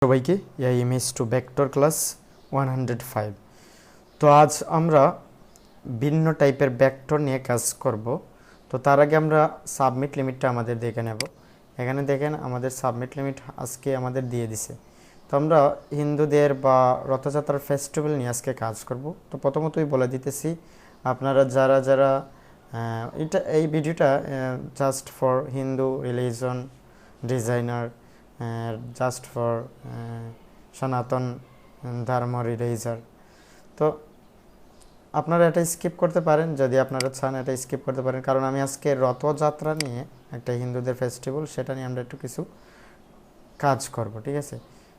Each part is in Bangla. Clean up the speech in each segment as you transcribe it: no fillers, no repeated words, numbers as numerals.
সবাইকে ইমেজ টু ভেক্টর ক্লাস 105। তো আজ আমরা ভিন্ন টাইপের ভেক্টর নিয়ে কাজ করব। তো তার আগে আমরা সাবমিট লিমিটটা আমাদের দেখে নেব। এখানে দেখেন আমাদের সাবমিট লিমিট আজকে আমাদের দিয়ে দিছে। তো আমরা হিন্দুদের বা রথযাত্রার ফেস্টিভ্যাল নিয়ে আজকে কাজ করব। তো প্রথমতই বলে দিতেছি, আপনারা যারা যারা এই ভিডিওটা just for Hindu religion designer, just for সনাতন ধর্ম রিলিজার। তো আপনারা এটা স্কিপ করতে পারেন, যদি আপনারা চান এটা স্কিপ করতে পারেন, কারণ আমি আজকে রথযাত্রা নিয়ে একটা হিন্দুদের ফেস্টিভ্যাল, সেটা নিয়ে আমরা একটু কিছু কাজ করব, ঠিক আছে।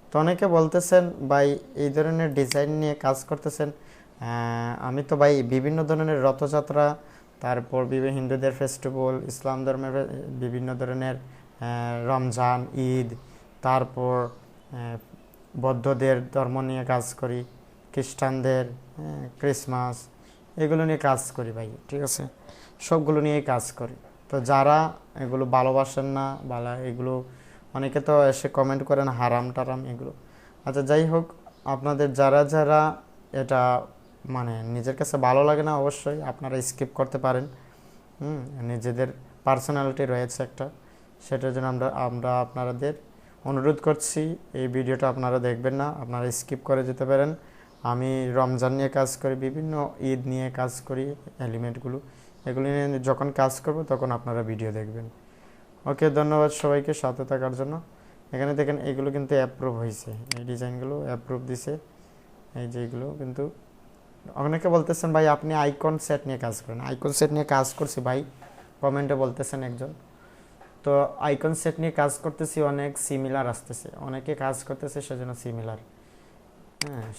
তো অনেকে বলতেছেন ভাই এই ধরনের ডিজাইন নিয়ে কাজ করতেছেন, আমি তো ভাই বিভিন্ন ধরনের রথযাত্রা, তারপর হিন্দুদের ফেস্টিভ্যাল, ইসলাম ধর্মের বিভিন্ন ধরনের রমজান, ঈদ, তারপর বৌদ্ধদের ধর্ম নিয়ে কাজ করি, খ্রিস্টানদের ক্রিসমাস, এগুলো নিয়ে কাজ করি ভাই, ঠিক আছে। সবগুলো নিয়েই কাজ করি। তো যারা এগুলো ভালোবাসেন না, এগুলো অনেকে তো এসে কমেন্ট করেন হারাম টারাম এগুলো। আচ্ছা যাই হোক, আপনাদের যারা যারা এটা মানে নিজের কাছে ভালো লাগে না, অবশ্যই আপনারা স্কিপ করতে পারেন। নিজেদের পার্সোনালিটি রয়েছে একটা, সেটার জন্য আমরা আপনাদের অনুরোধ করছি এই ভিডিওটা আপনারা দেখবেন না, আপনারা স্কিপ করে যেতে পারেন। আমি রমজান নিয়ে কাজ করি, বিভিন্ন ঈদ নিয়ে কাজ করি, এলিমেন্টগুলো এগুলো নিয়ে যখন কাজ করব তখন আপনারা ভিডিও দেখবেন। ওকে, ধন্যবাদ সবাইকে সাথে থাকার জন্য। এখানে দেখেন এগুলো কিন্তু অ্যাপ্রুভ হয়েছে, এই ডিজাইনগুলো অ্যাপ্রুভ দিছে, এই যে এগুলো কিন্তু। অনেকে বলতেছেন ভাই আপনি আইকন সেট নিয়ে কাজ করেন, আইকন সেট নিয়ে কাজ করছি ভাই, কমেন্টে বলতেছেন একজন। তো আইকন সেট নিয়ে কাজ করতেছি, অনেক সিমিলার আসতেছে, অনেকে কাজ করতেছে সেজন্য সিমিলার,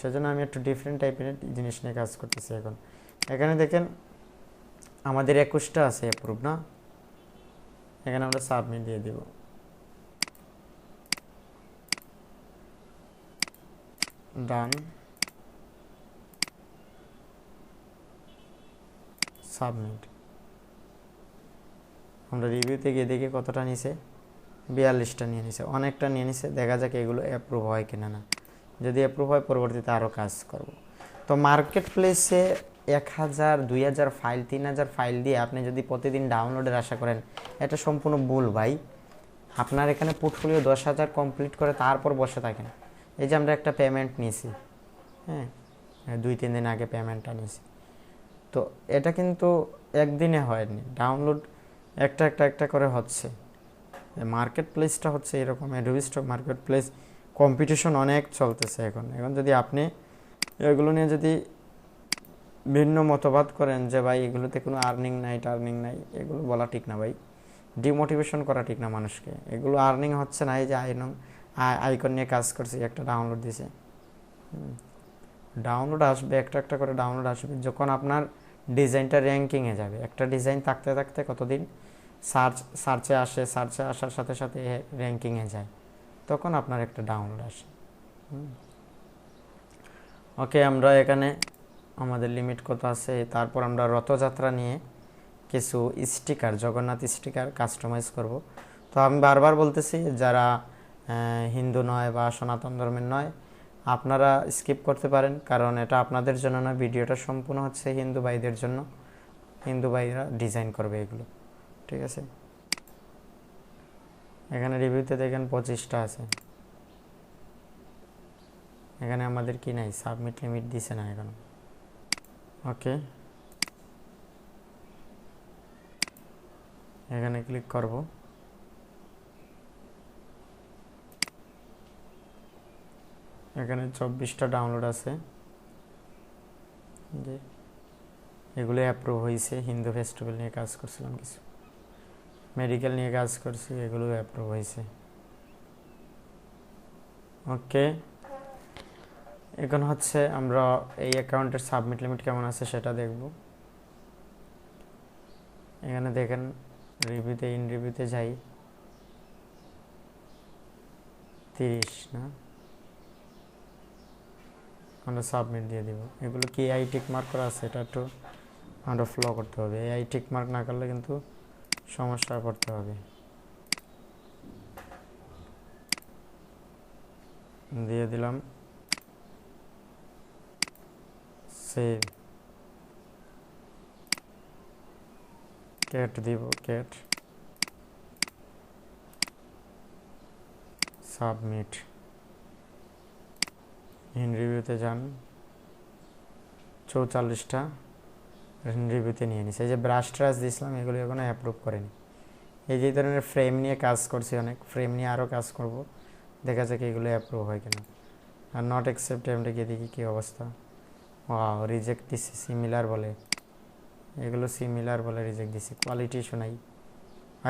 সেজন্য আমি একটু ডিফারেন্ট টাইপের জিনিস নিয়ে কাজ করতেছি এখন। এখানে দেখেন আমাদের 21টা আছে অ্যাপ্রুভ না, এখানে আমরা সাবমিট দিয়ে দিব। ডান, সাবমিট। আমরা রিভিউতে গিয়ে দেখি কতটা নিছে, 42টা নিয়ে নিছে, অনেকটা নিয়ে নিছে। দেখা যাক এগুলো অ্যাপ্রুভ হয় কিনা না, যদি অ্যাপ্রুভ হয় পরবর্তীতে আরও কাজ করব। তো মার্কেট প্লেসে 1000, 2000 ফাইল, 3000 ফাইল দিয়ে আপনি যদি প্রতিদিন ডাউনলোডের আশা করেন, এটা সম্পূর্ণ ভুল ভাই। আপনার এখানে পোর্টফোলিও 10,000 কমপ্লিট করে তারপর বসে থাকেন। এই যে আমরা একটা পেমেন্ট নিয়েছি, 2-3 দিন আগে পেমেন্টটা নিয়েছি, তো এটা কিন্তু একদিনে হয়নি, ডাউনলোড একটা একটা একটা করে হচ্ছে। মার্কেট প্লেসটা হচ্ছে এরকম, Adobe stock market place competition অনেক চলতেছে এখন। যদি আপনি এগুলো নিয়ে যদি ভিন্ন মতবাদ করেন যে ভাই এগুলোতে কোনো আর্নিং নাই টার্নিং নাই, এগুলো বলা ঠিক না ভাই, ডিমোটিভেশন করা ঠিক না মানুষকে। এগুলো আর্নিং হচ্ছে না, এই যে আইকন নিয়ে কাজ করছি, একটা ডাউনলোড দিছে, ডাউনলোড আসবে, একটা একটা করে ডাউনলোড আসবে। যখন আপনার ডিজাইনটা র্যাঙ্কিংয়ে যাবে, একটা ডিজাইন থাকতে থাকতে কতদিন সার্চে আসে, সার্চে আসার সাথে সাথে র্যাঙ্কিংয়ে যায়, তখন আপনার একটা ডাউনলোড আসে। ওকে, আমরা এখানে আমাদের লিমিট কত আছে, তারপর আমরা রথযাত্রা নিয়ে কিছু স্টিকার, জগন্নাথ স্টিকার কাস্টমাইজ করব। তো আমি বারবার বলতেছি, যারা হিন্দু নয় বা সনাতন ধর্মের নয়, আপনারা স্কিপ করতে পারেন, কারণ এটা আপনাদের জন্য না, ভিডিওটা সম্পূর্ণ হচ্ছে হিন্দু ভাইদের জন্য। হিন্দু ভাইরা ডিজাইন করবে এগুলো, ঠিক আছে। এখানে রিভিউতে দেখেন 25টা আছে, এখানে আমাদের কি নাই, সাবমিট লিমিট দিছে না এখন। ওকে, এখানে ক্লিক করব। এখানে 24টা ডাউনলোড আছে, যে এগুলো অ্যাপ্রুভ হয়েছে। হিন্দু ফেস্টিভ্যাল নিয়ে কাজ করছিলাম, কিছু মেডিকেল নিয়ে কাজ করছি, এগুলো অ্যাপ্রুভ হয়েছে। ওকে, এখন হচ্ছে আমরা এই অ্যাকাউন্টের সাবমিট লিমিট কেমন আছে সেটা দেখব। এখানে দেখেন রিভিউতে, ইন রিভিউতে যাই, 30 না, আমরা সাবমিট দিয়ে দিব। এগুলো কি এআই টিক মার্ক করা আছে, এটা একটু আমরা ফলো করতে হবে। এআই টিক মার্ক না করলে কিন্তু সমস্যায় পড়তে হবে। দিয়ে দিলাম সেভ, ক্যাট দিব, ক্যাট সাবমিট। ইন রিভিউতে যান, 44টা ইন রিভিউতে নিয়ে নিছে। এই যে ব্রাশ ট্রাশ দিয়েছিলাম এগুলো এখনো অ্যাপ্রুভ করেনি। এই যে ধরনের ফ্রেম নিয়ে কাজ করছি, অনেক ফ্রেম নিয়ে আরও কাজ করব, দেখা যাক এগুলো অ্যাপ্রুভ হয় কিনা। আর নট অ্যাকসেপ্ট আমরা গিয়ে দেখি কী অবস্থা। ওয়াও, রিজেক্ট দিচ্ছে, সিমিলার বলে, এগুলো সিমিলার বলে রিজেক্ট দিচ্ছে, কোয়ালিটি ইস্যু নাই।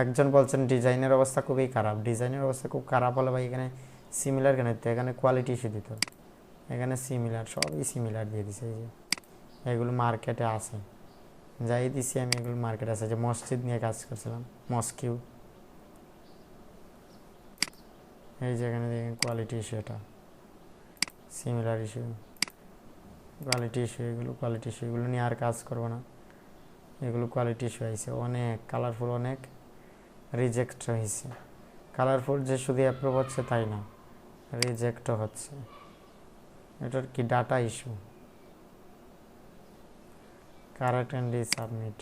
একজন বলছেন ডিজাইনের অবস্থা খুবই খারাপ, ডিজাইনের অবস্থা খুব খারাপ হলে ভাই এখানে সিমিলার কেন দিত, এখানে কোয়ালিটি ইস্যু দিত, এখানে সিমিলার, সবই সিমিলার দিয়ে দিছে। এই যে এগুলো মার্কেটে আছে, যাই দিছি আমি, এগুলো মার্কেটে আছে। যে মসজিদ নিয়ে কাজ করছিলাম, মস্কিউ, এই যেখানে দেখেন কোয়ালিটি ইস্যু, এটা সিমিলার ইস্যু, কোয়ালিটি ইস্যু, এগুলো কোয়ালিটি ইস্যু, এগুলো নিয়ে আর কাজ করবো না। এগুলো কোয়ালিটি ইস্যু হয়েছে অনেক, কালারফুল অনেক রিজেক্ট হয়েছে। কালারফুল যে শুধু অ্যাপ্রুভ হচ্ছে তাই না, রিজেক্টও হচ্ছে, এটার কি data issue. Correct and submit.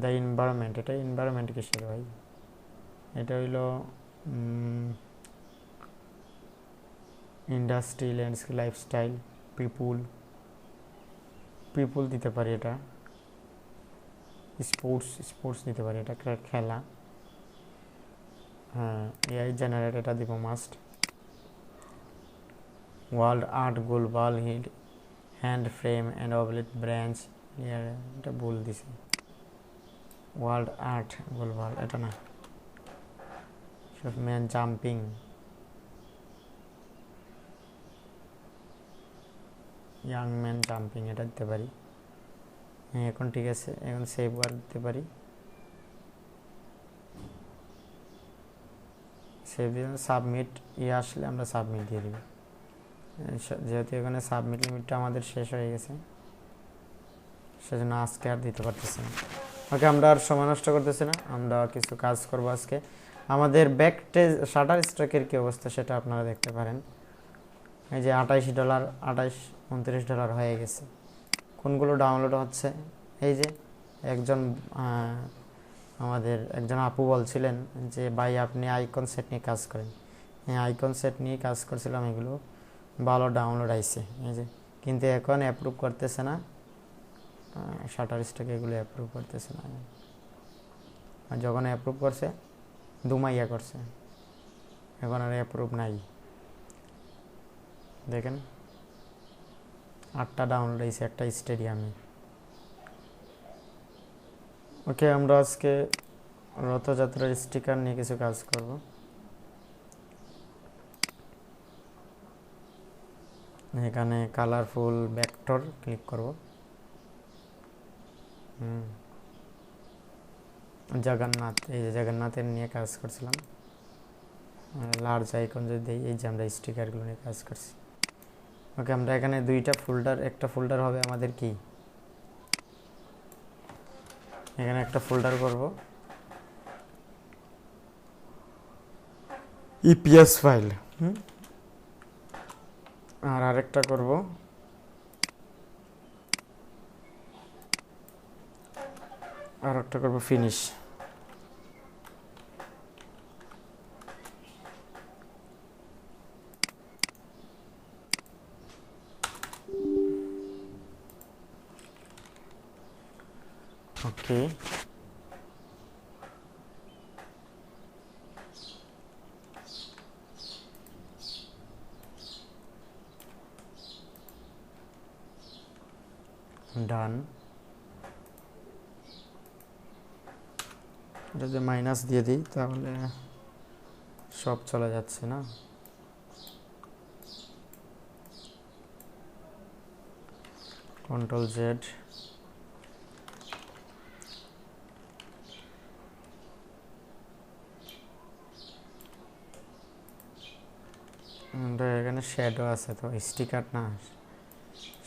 The environment, এটা এনভায়রনমেন্ট কিসের ভাই, এটা হইল ইন্ডাস্ট্রি, ল্যান্ডস্কেপ, লাইফস্টাইল, পিপুল, পিপুল দিতে পারি, এটা স্পোর্টস, স্পোর্টস দিতে পারি, এটা খেলা। হ্যাঁ, এআই জেনারেট, এটা দিব must. World art, global hit, hand frame and অবলিট ব্রাঞ্চ, এটা ভুল দিছে, ওয়ার্ল্ড আর্ট গ্লোবাল, এটা না। Man jumping, young man jumping, এটা দিতে পারি। হ্যাঁ, এখন ঠিক আছে, এখন সেভ ওয়ার্ক দিতে পারি, সেভ দিয়ে সাবমিট আসলে আমরা সাবমিট দিয়ে দিব। যেহেতু এখানে সাবমিট লিমিটটা আমাদের শেষ হয়ে গেছে, সেজন্য আজকে আর দিতে পারতেছি না। ওকে, আমরা আর সময় নষ্ট করতেছি না, আমরা কিছু কাজ করব আজকে। আমাদের ব্যাকটেজ শাটার স্টকের কী অবস্থা সেটা আপনারা দেখতে পারেন। এই যে $28, $29 হয়ে গেছে। কোনগুলো ডাউনলোড হচ্ছে, এই যে একজন আমাদের একজন আপু বলছিলেন যে ভাই আপনি আইকন সেট নিয়ে কাজ করেন। হ্যাঁ, আইকন সেট নিয়ে কাজ করছিলাম, এগুলো ভালো ডাউনলোড আইছে। এই যে কিন্তু এখন অ্যাপ্রুভ করতেছে না, শাটার স্টক এগুলো অ্যাপ্রুভ করতেছে না। আর যখন অ্যাপ্রুভ করছে দুমাইয়া করছে, এখন আর অ্যাপ্রুভ নাই। দেখেন 8টা ডাউনলোড হয়েছে একটা স্টেডিয়ামে। ওকে, আমরা আজকে রথযাত্রার স্টিকার নিয়ে কিছু কাজ করব। এখানে কালারফুল ভেক্টর ক্লিক করব। জগন্নাথ, এই যে জগন্নাথের নিয়ে কাজ করছিলাম, লার্জ আইকন যদি দিই, এই যে আমরা স্টিকারগুলো নিয়ে কাজ করছি। ওকে, আমরা এখানে দুইটা ফোল্ডার, একটা ফোল্ডার হবে আমাদের কি, এখানে একটা ফোল্ডার করব ইপিএস ফাইল, আর আরেকটা করব ফিনিশ। ওকে, ডান। যদি মাইনাস দিয়ে দিই তাহলে সব চলে যাচ্ছে না। Ctrl Z, এখানে শ্যাডো আছে, তো স্টিকার না,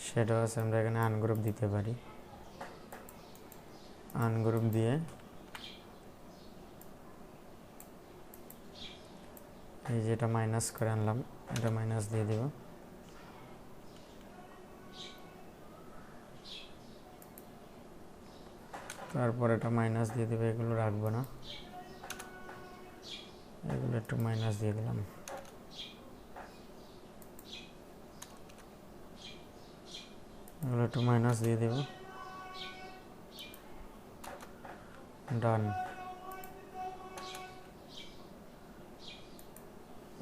শ্যাডো আছে, আমরা এখানে আনগ্রুপ দিতে পারি। আনগ্রুপ দিয়ে এই যেটা মাইনাস করে আনলাম, এটা মাইনাস দিয়ে দিব। তারপর এটা মাইনাস দিয়ে দেবে, এগুলো রাখবো না, এগুলো একটু মাইনাস দিয়ে দিলাম। এগুলো একটু মাইনাস দিয়ে দেব, ডান।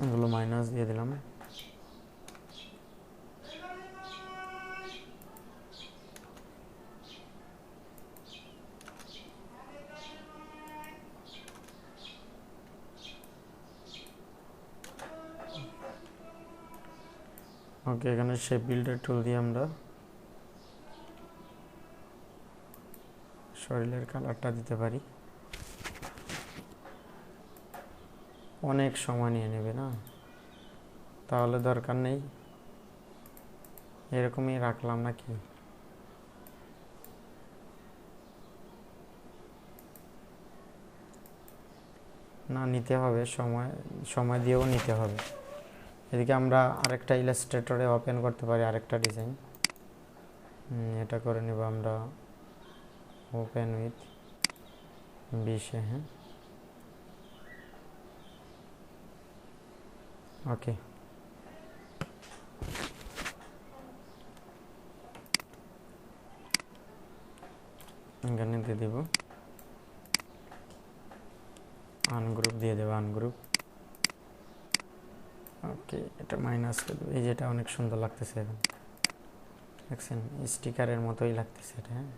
এগুলো মাইনাস দিয়ে দিলাম। ওকে, এখানে শেপ বিল্ডার টুল দিয়ে আমরা শরীরের কালারটা দিতে পারি। অনেক সময় নিয়ে নেবে না, তাহলে দরকার নেই, এরকমই রাখলাম নাকি। না, নিতে হবে সময়, সময় দিয়েও নিতে হবে। এদিকে আমরা আরেকটা ইলাস্ট্রেটরে ওপেন করতে পারি, আরেকটা ডিজাইন। এটা করে নেব আমরা, ওপেন উইথ 20-এ। হ্যাঁ, ওকে। এখানে দিয়ে দেব আনগ্রুপ, দিয়ে দেবো আনগ্রুপ। ওকে, এটা মাইনাস করে দেবো। এই যেটা অনেক সুন্দর লাগতেছে এখন, দেখছেন স্টিকারের মতোই লাগতেছে এটা। হ্যাঁ,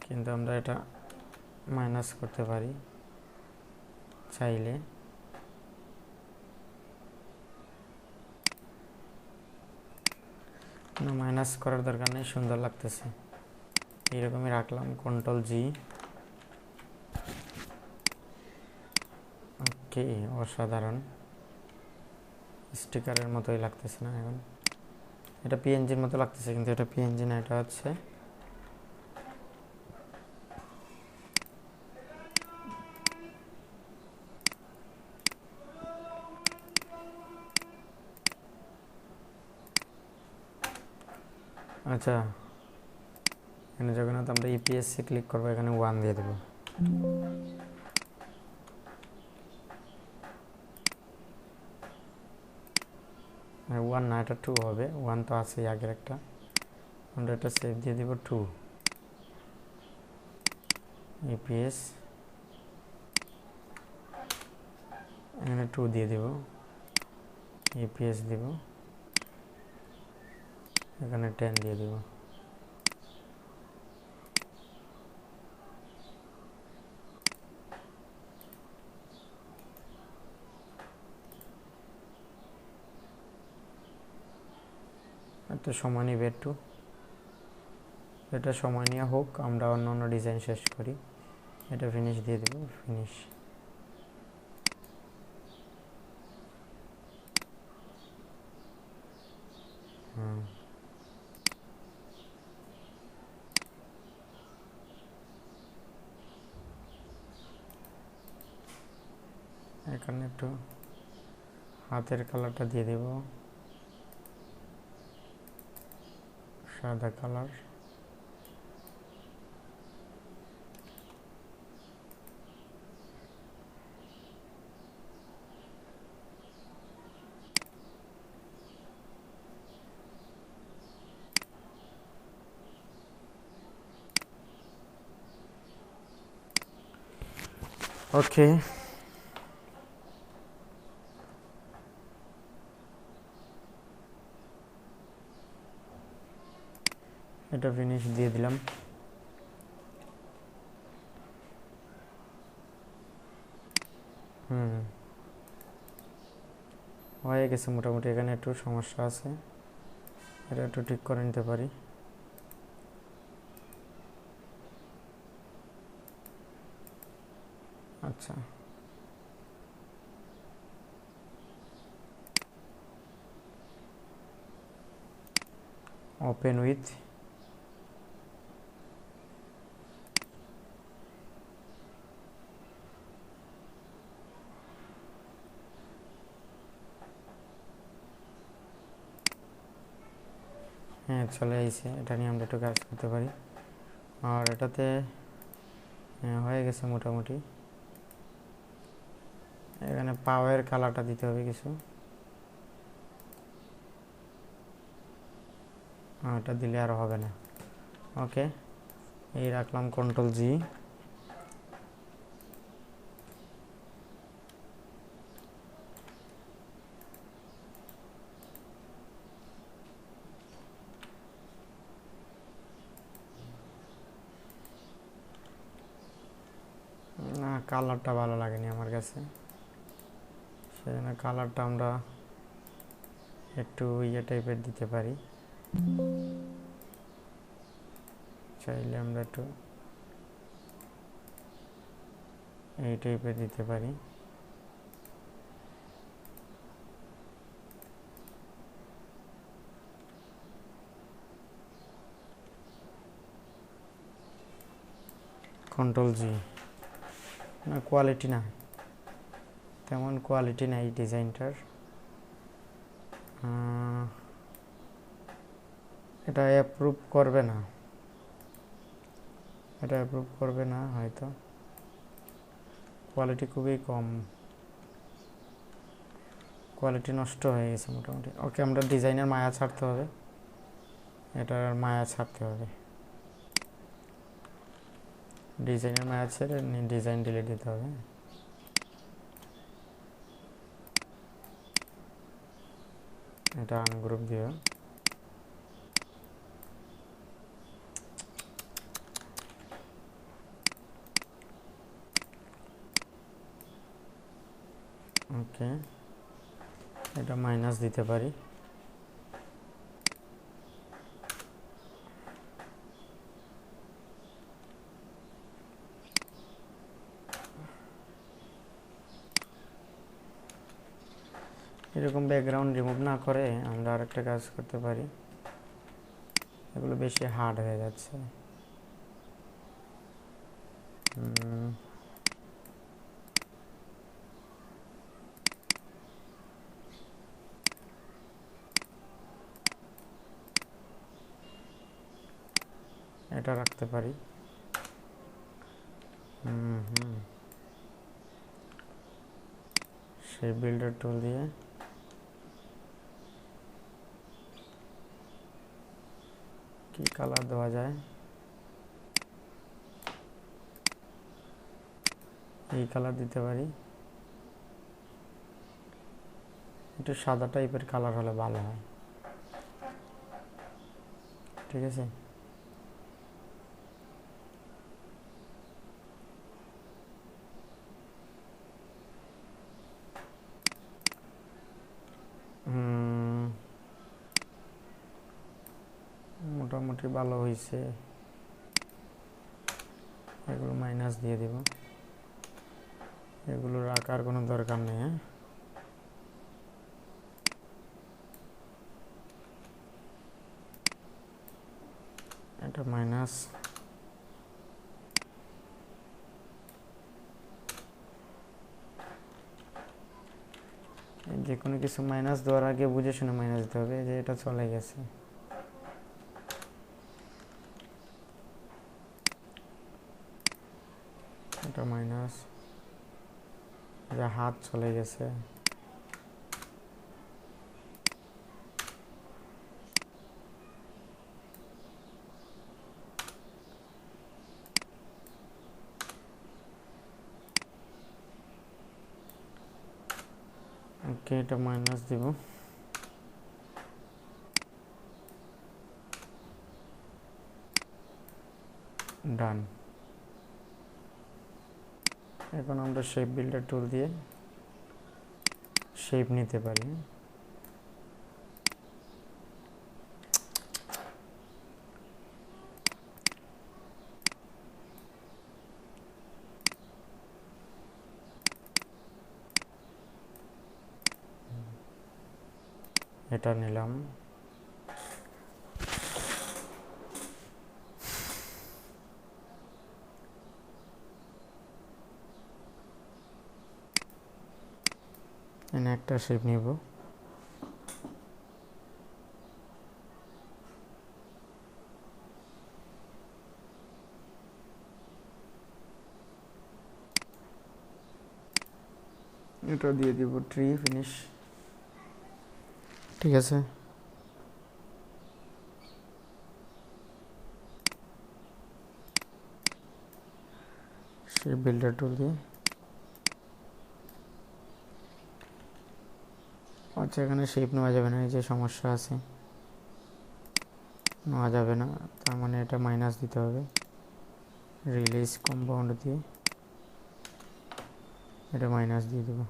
কিন্তু আমরা এটা মাইনাস করতে পারি চাইলে। না, মাইনাস করার দরকার নেই, সুন্দর লাগতেছে, এইরকমই রাখলাম। Ctrl+G। ওকে, অসাধারণ, স্টিকারের মতোই লাগতেছে না এখন? এটা পিএনজির মতো লাগতেছে, কিন্তু এটা পিএনজি না, এটা হচ্ছে আচ্ছা। এখানে যখন আমরা ইপিএসসি ক্লিক করবো, এখানে 1 দিয়ে দেবো। ওয়ান না, এটা 2 হবে, 1 তো আছেই আগের একটা। আমরা এটা সেভ দিয়ে দিব 2, ইপিএস, এখানে 2 দিয়ে দিব, ইপিএস দিব, এখানে 10 দিয়ে দিব। তো সময় নিবে একটু, এটা সময় নিয়ে হোক, আমরা অন্য অন্য ডিজাইন শেষ করি। এটা ফিনিশ দিয়ে দেব, ফিনিশ। এখানে একটু হাতের কালারটা দিয়ে দেব, সাদা কালার। ওকে, এটা ফিনিশ দিয়ে দিলাম। হয়ে গেছে মোটামুটি। এখানে একটু সমস্যা আছে, এটা একটু ঠিক করে নিতে পারি। আচ্ছা, ওপেন উইথ, হ্যাঁ চলে আইছে, এটা নিয়ে আমরা একটু কাজ করতে পারি। আর এটাতে হয়ে গেছে মোটামুটি। এখানে পাওয়ার কালারটা দিতে হবে কিছু, এটা দিলে আর হবে না। ওকে, এই রাখলাম Ctrl+G। না, কালারটা ভালো লাগেনি আমার কাছে, সেজন্য কালারটা আমরা একটু ইয়ে টাইপের দিতে পারি। চাইলে আমরা একটু এই টাইপের দিতে পারি। Ctrl+G। না, কোয়ালিটি না, তেমন কোয়ালিটি নাই ডিজাইনটার। এটা অ্যাপ্রুভ করবে না, এটা অ্যাপ্রুভ করবে না হয়তো, কোয়ালিটি খুবই কম, কোয়ালিটি নষ্ট হয়ে গেছে মোটামুটি। ওকে, আমরা ডিজাইনের মায়া ছাড়তে হবে, এটার মায়া ছাড়তে হবে, ডিজাইনের মায়া ছেড়ে ডিজাইন ডিলিট দিতে হবে। এটা আনগ্রুপ দিও। ওকে, এটা মাইনাস দিতে পারি। এরকম ব্যাকগ্রাউন্ড রিমুভ না করে আমরা আরেকটা কাজ করতে পারি, এগুলো বেশি হার্ড হয়ে যাচ্ছে। এটা রাখতে পারি। সেই বিল্ডার টুল দিয়ে কি কালার দেওয়া যায়, এই কালার দিতে পারি। একটু সাদা টাইপের কালার হলে ভালো হয়, ঠিক আছে। মোটামুটি ভালো হয়েছে, এগুলো মাইনাস দিয়ে দিব, এগুলো রাখার কোনো দরকার নেই। হ্যাঁ, এটা মাইনাস, যে কোনো কিছু মাইনাস দেওয়ার আগে বুঝে শুনে মাইনাস দিতে হবে, যে এটা চলে গেছে। এটা মাইনাস, যে হাত চলে গেছে। ওকে, এটা মাইনাস দিব। ডান। এখন আমরা শেপ বিল্ডার টুল দিয়ে শেপ নিতে পারি। এটা নিলাম, এনে একটা শেপ নিব। এটা দিয়ে দিব ট্রি ফিনিশ, ঠিক আছে। সেই বিল্ডার টুল দিয়ে আচ্ছা, এখানে শেপ নেওয়া যাবে না, এই যে সমস্যা আছে, নেওয়া যাবে না, তার মানে এটা মাইনাস দিতে হবে। রিলিজ কম্পাউন্ড দিয়ে এটা মাইনাস দিয়ে দেবো।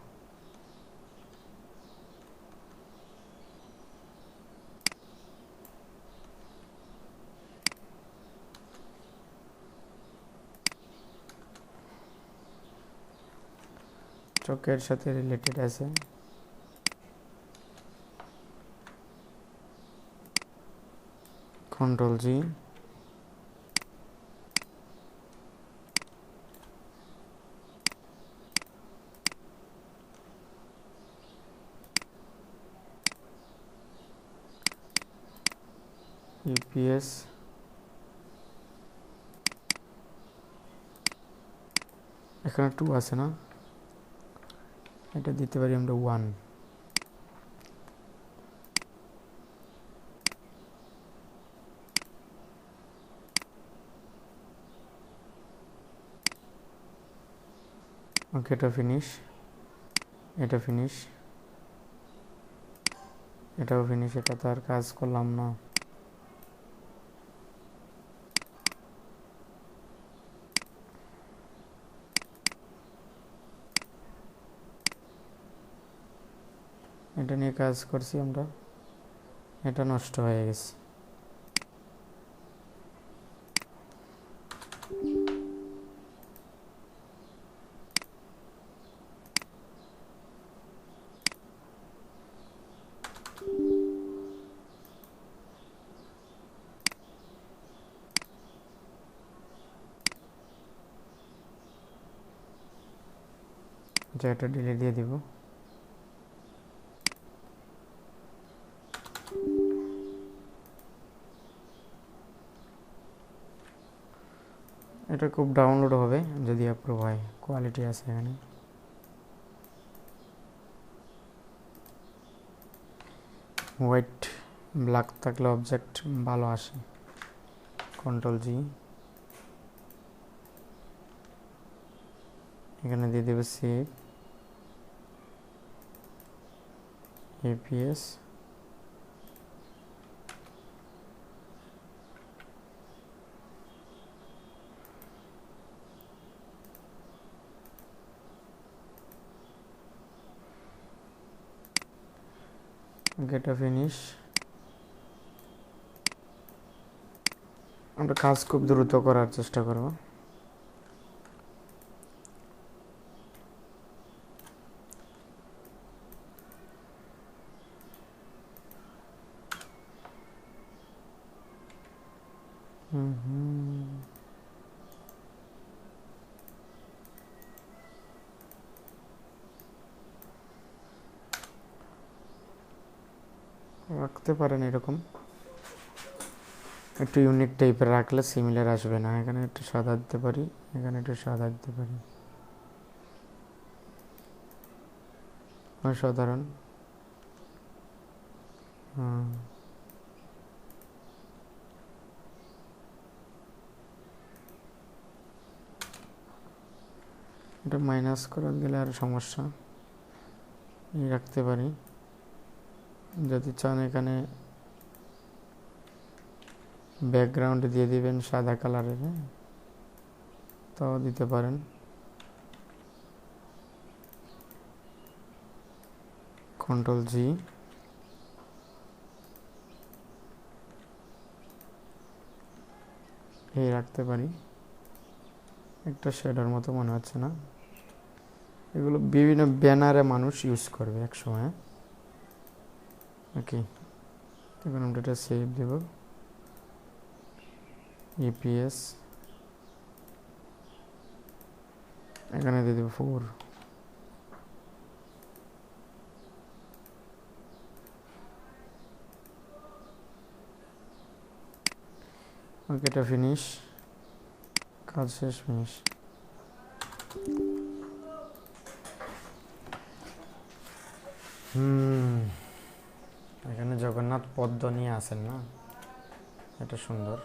চকের সাথে রিলেটেড আছে, কন্ট্রোল জি, ইউপিএস, এখানে 2 আছে না, এটা দিতে পারি আমরা 1। ওকে, এটা ফিনিশ, এটা ফিনিশ, এটাও ফিনিশ, এটা তো আর কাজ করলাম না। এটা নিয়ে কাজ করছি আমরা, এটা নষ্ট হয়ে গেছে। এটা ডিলিট দিয়ে দিব। এটা খুব ডাউনলোড হবে যদি অ্যাপ্রুভ হয়, কোয়ালিটি আছে এখানে। হোয়াইট ব্ল্যাক থাকলে অবজেক্ট ভালো আসে। কন্ট্রোল জি, এখানে দিয়ে দেবে সেভ এপিএস, এটা ফিনিশ। আমরা কাজ খুব দ্রুত করার চেষ্টা করব। রাখতে পারেন এরকম, একটু ইউনিক টাইপের রাখলে সিমিলার আসবে না। এখানে একটু সাদা দিতে পারি, এখানে একটু সাদা দিতে পারি, অসাধারণ। এটা মাইনাস করে দিলে আর সমস্যা, এই রাখতে পারি। যদি চান এখানে ব্যাকগ্রাউন্ড দিয়ে দিবেন সাদা কালারের, তাও দিতে পারেন। কন্ট্রোল জি, এই রাখতে পারি। একটা শেডের মতো মনে হচ্ছে না? এগুলো বিভিন্ন ব্যানারে মানুষ ইউজ করবে এক সময়। ওকে, এখন আমরা এটা সেভ দেব। ইপিএস, এখানে দিয়ে দেব 4। ওকে, এটা ফিনিশ, কাজ শেষ, ফিনিশ। এখানে জগন্নাথ পদ্ম নিয়ে আসেন না, এটা সুন্দর।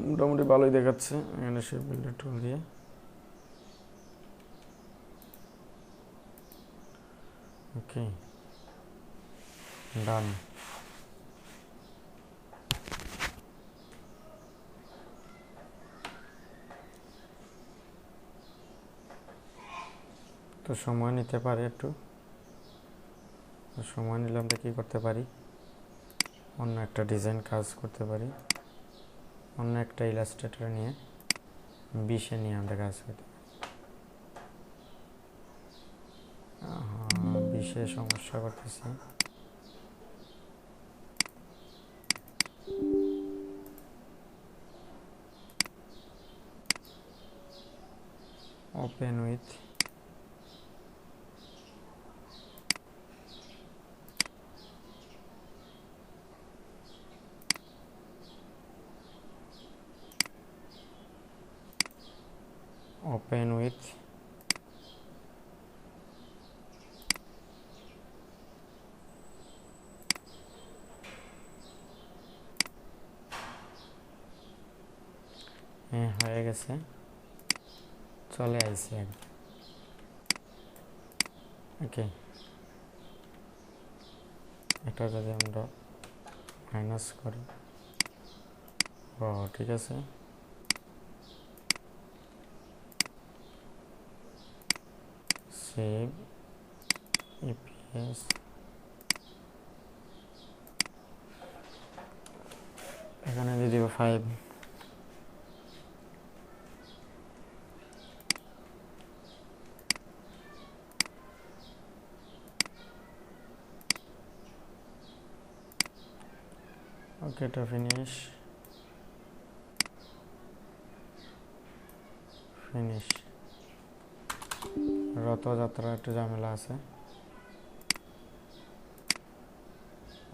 মোটামুটি ভালোই দেখাচ্ছে এখানে শেপ বিল্ডার টুল দিয়ে। ওকে, ডান। তো সময় নিতে পারে একটু, সময় নিলে আমরা কী করতে পারি, অন্য একটা ডিজাইন কাজ করতে পারি, অন্য একটা ইলাস্ট্রেটর নিয়ে 20-এ নিয়ে আমরা কাজ করতে পারি। 20-এ সমস্যা করতেছি। ওপেন উইথ ওপেন উইথ হ্যাঁ, হয়ে গেছে, চলে আইছি একদম। ওকে, এটা যদি আমরা মাইনাস করি, ও ঠিক আছে, সেভ ইপিএস, এখানে দিয়ে দিব 5। ওকে, এটা ফিনিশ। রথযাত্রা একটু ঝামেলা আছে।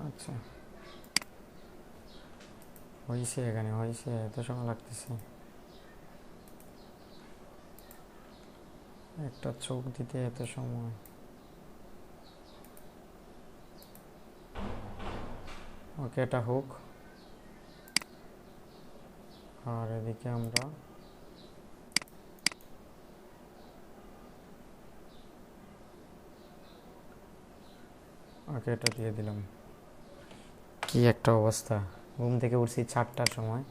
আচ্ছা, হয়েছে, এখানে হয়েছে, এত সময় লাগতেছে একটা চোখ দিতে, এত সময়। ওকে, এটা হোক, আর এদিকে আমরা ওকে এটা দিয়ে দিলাম। কি একটা অবস্থা, ঘুম থেকে উঠছি 4টার সময়,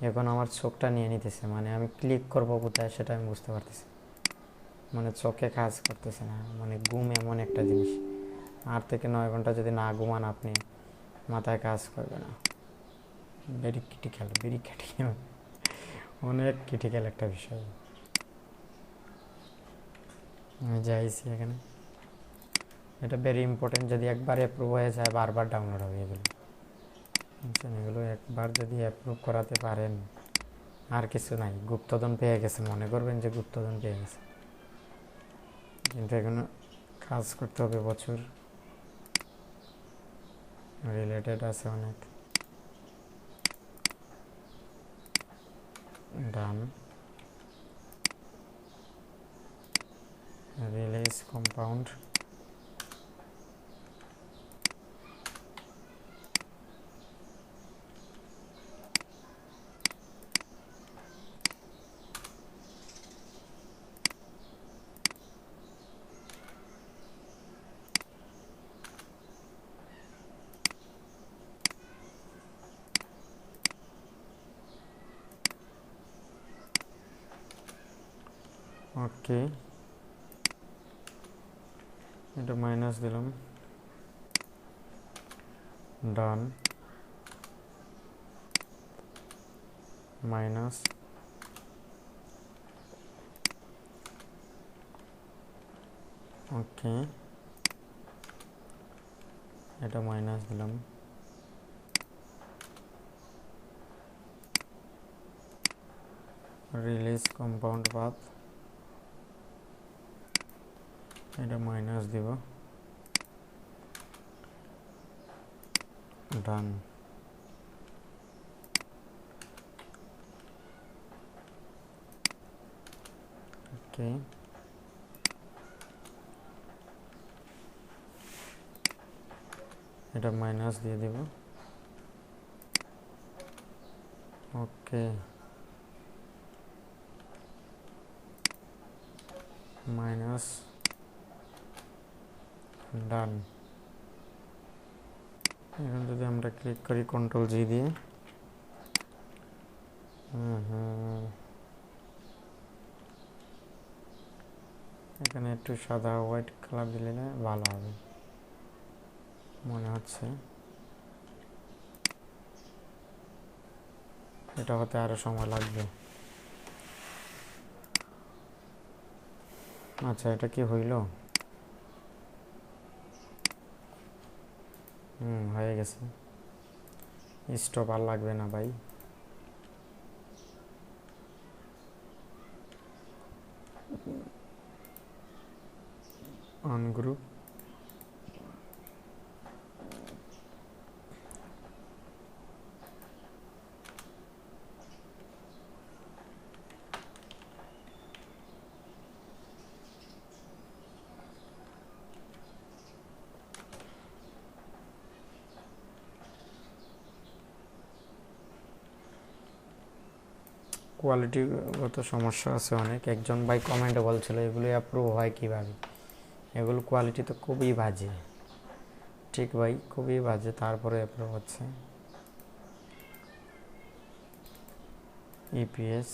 এখন আমার চোখটা নিয়ে নিতেছে, মানে আমি ক্লিক করবো কোথায় সেটা আমি বুঝতে পারতেছি, মানে চোখে কাজ করতেছে না। মানে ঘুম এমন একটা জিনিস, 8 থেকে 9 ঘন্টা যদি না ঘুমান আপনি, মাথায় কাজ করবে না। ভেরি ক্রিটিক্যাল, অনেক ক্রিটিক্যাল একটা বিষয়। আমি যাইছি এখানে, এটা ভেরি ইম্পর্টেন্ট, যদি একবার অ্যাপ্রুভ হয়ে যায় বারবার ডাউনলোড হবে এগুলো, বুঝছেন? এগুলো একবার যদি অ্যাপ্রুভ করাতে পারেন আর কিছু নাই, গুপ্তধন পেয়ে গেছেন, মনে করবেন যে গুপ্তধন পেয়ে গেছেন, কিন্তু এখনো কাজ করতে হবে প্রচুর, রিলেটেড আছে অনেক। ডান, রিলিজ কম্পাউন্ড, ওকে, এটা মাইনাস দিলাম, ডান, মাইনাস, ওকে, এটা মাইনাস দিলাম, রিলিজ কম্পাউন্ড পাথ, এটা মাইনাস দিব, ডান। ওকে, এটা মাইনাস দিয়ে দেব। ওকে, মাইনাস, ডান। এখন যদি আমরা ক্লিক করি কন্ট্রোল জি দিয়ে, এখানে একটু সাদা হোয়াইট কালার দিলে না ভালো হবে মনে হচ্ছে। এটা হতে আরো সময় লাগবে। আচ্ছা, এটা কি হইল? হয়ে গেছে। স্টপ আর লাগবে না ভাই। আনগ্রুপ, কোয়ালিটিগত সমস্যা আছে অনেক। একজন ভাই কমেন্টে বলছিল এগুলো অ্যাপ্রুভ হয় কীভাবে, এগুলো কোয়ালিটি তো খুবই বাজে। ঠিক ভাই, খুবই বাজে, তারপরে অ্যাপ্রুভ হচ্ছে। ইপিএস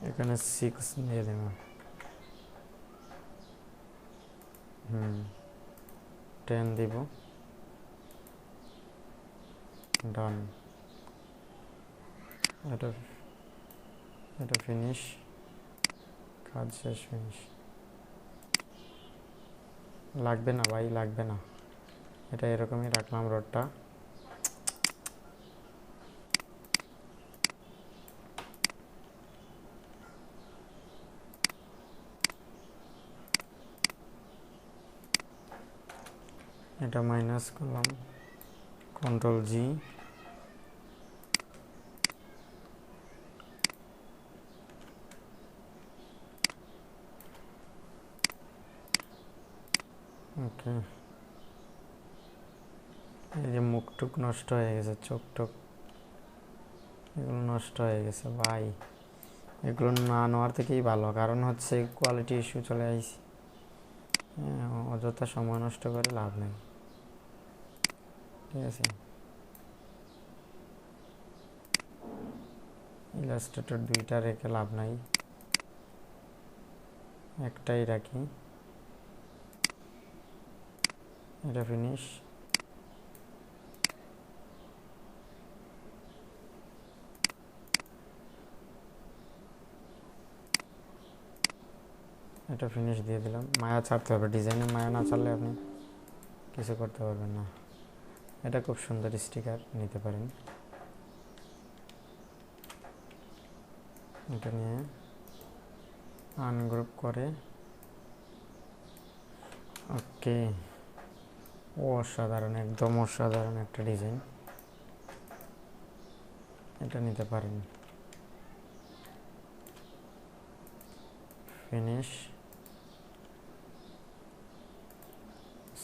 এখানে 6 দিয়ে দেব। 10 দিব। ডান। এটা এটা ফিনিশ, কাজ শেষ, ফিনিশ। লাগবে না ভাই, লাগবে না। এটা এরকমই রাখলাম রডটা। এটা মাইনাস করলাম, কন্ট্রোল জি। ওকে, এই যে মুখ টুক নষ্ট হয়ে গেছে, চোখ টোক এগুলো নষ্ট হয়ে গেছে ভাই। এগুলো না নেওয়ার থেকেই ভালো, কারণ হচ্ছে কোয়ালিটি ইস্যু চলে আসছে। অযথা সময় নষ্ট করে লাভ নেই, ঠিক আছে। ইলাস্ট্রেটর দুইটা রেখে লাভ নাই, একটাই রাখি। এটা ফিনিশ। এটা ফিনিশ দিয়ে দিলাম। মায়া ছাড়তে হবে, ডিজাইনে মায়া না ছাড়লে আপনি কিছু করতে পারবেন না। এটা খুব সুন্দর স্টিকার, নিতে পারেন। এটা নিয়ে আনগ্রুপ করে, ওকে। অসাধারণ, একদম অসাধারণ একটা ডিজাইন, এটা নিতে পারেন। ফিনিশ,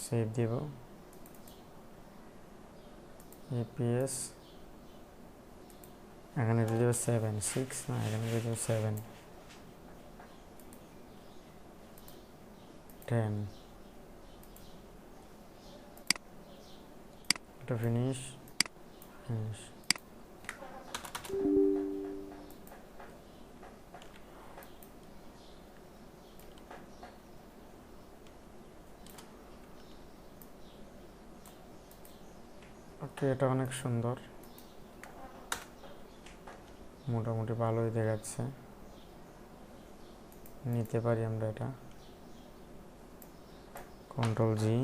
সেভ দিব। ইপিএস এখানে দিয়ে দেবো 7, 6 না, এখানে দিয়ে দেবো 7, 10। এটা ফিনিশ, ফিনিশ। ওকে, এটা অনেক সুন্দর, মোটামুটি ভালোই দেখাচ্ছে, নিতে পারি আমরা এটা। কন্ট্রোল জি।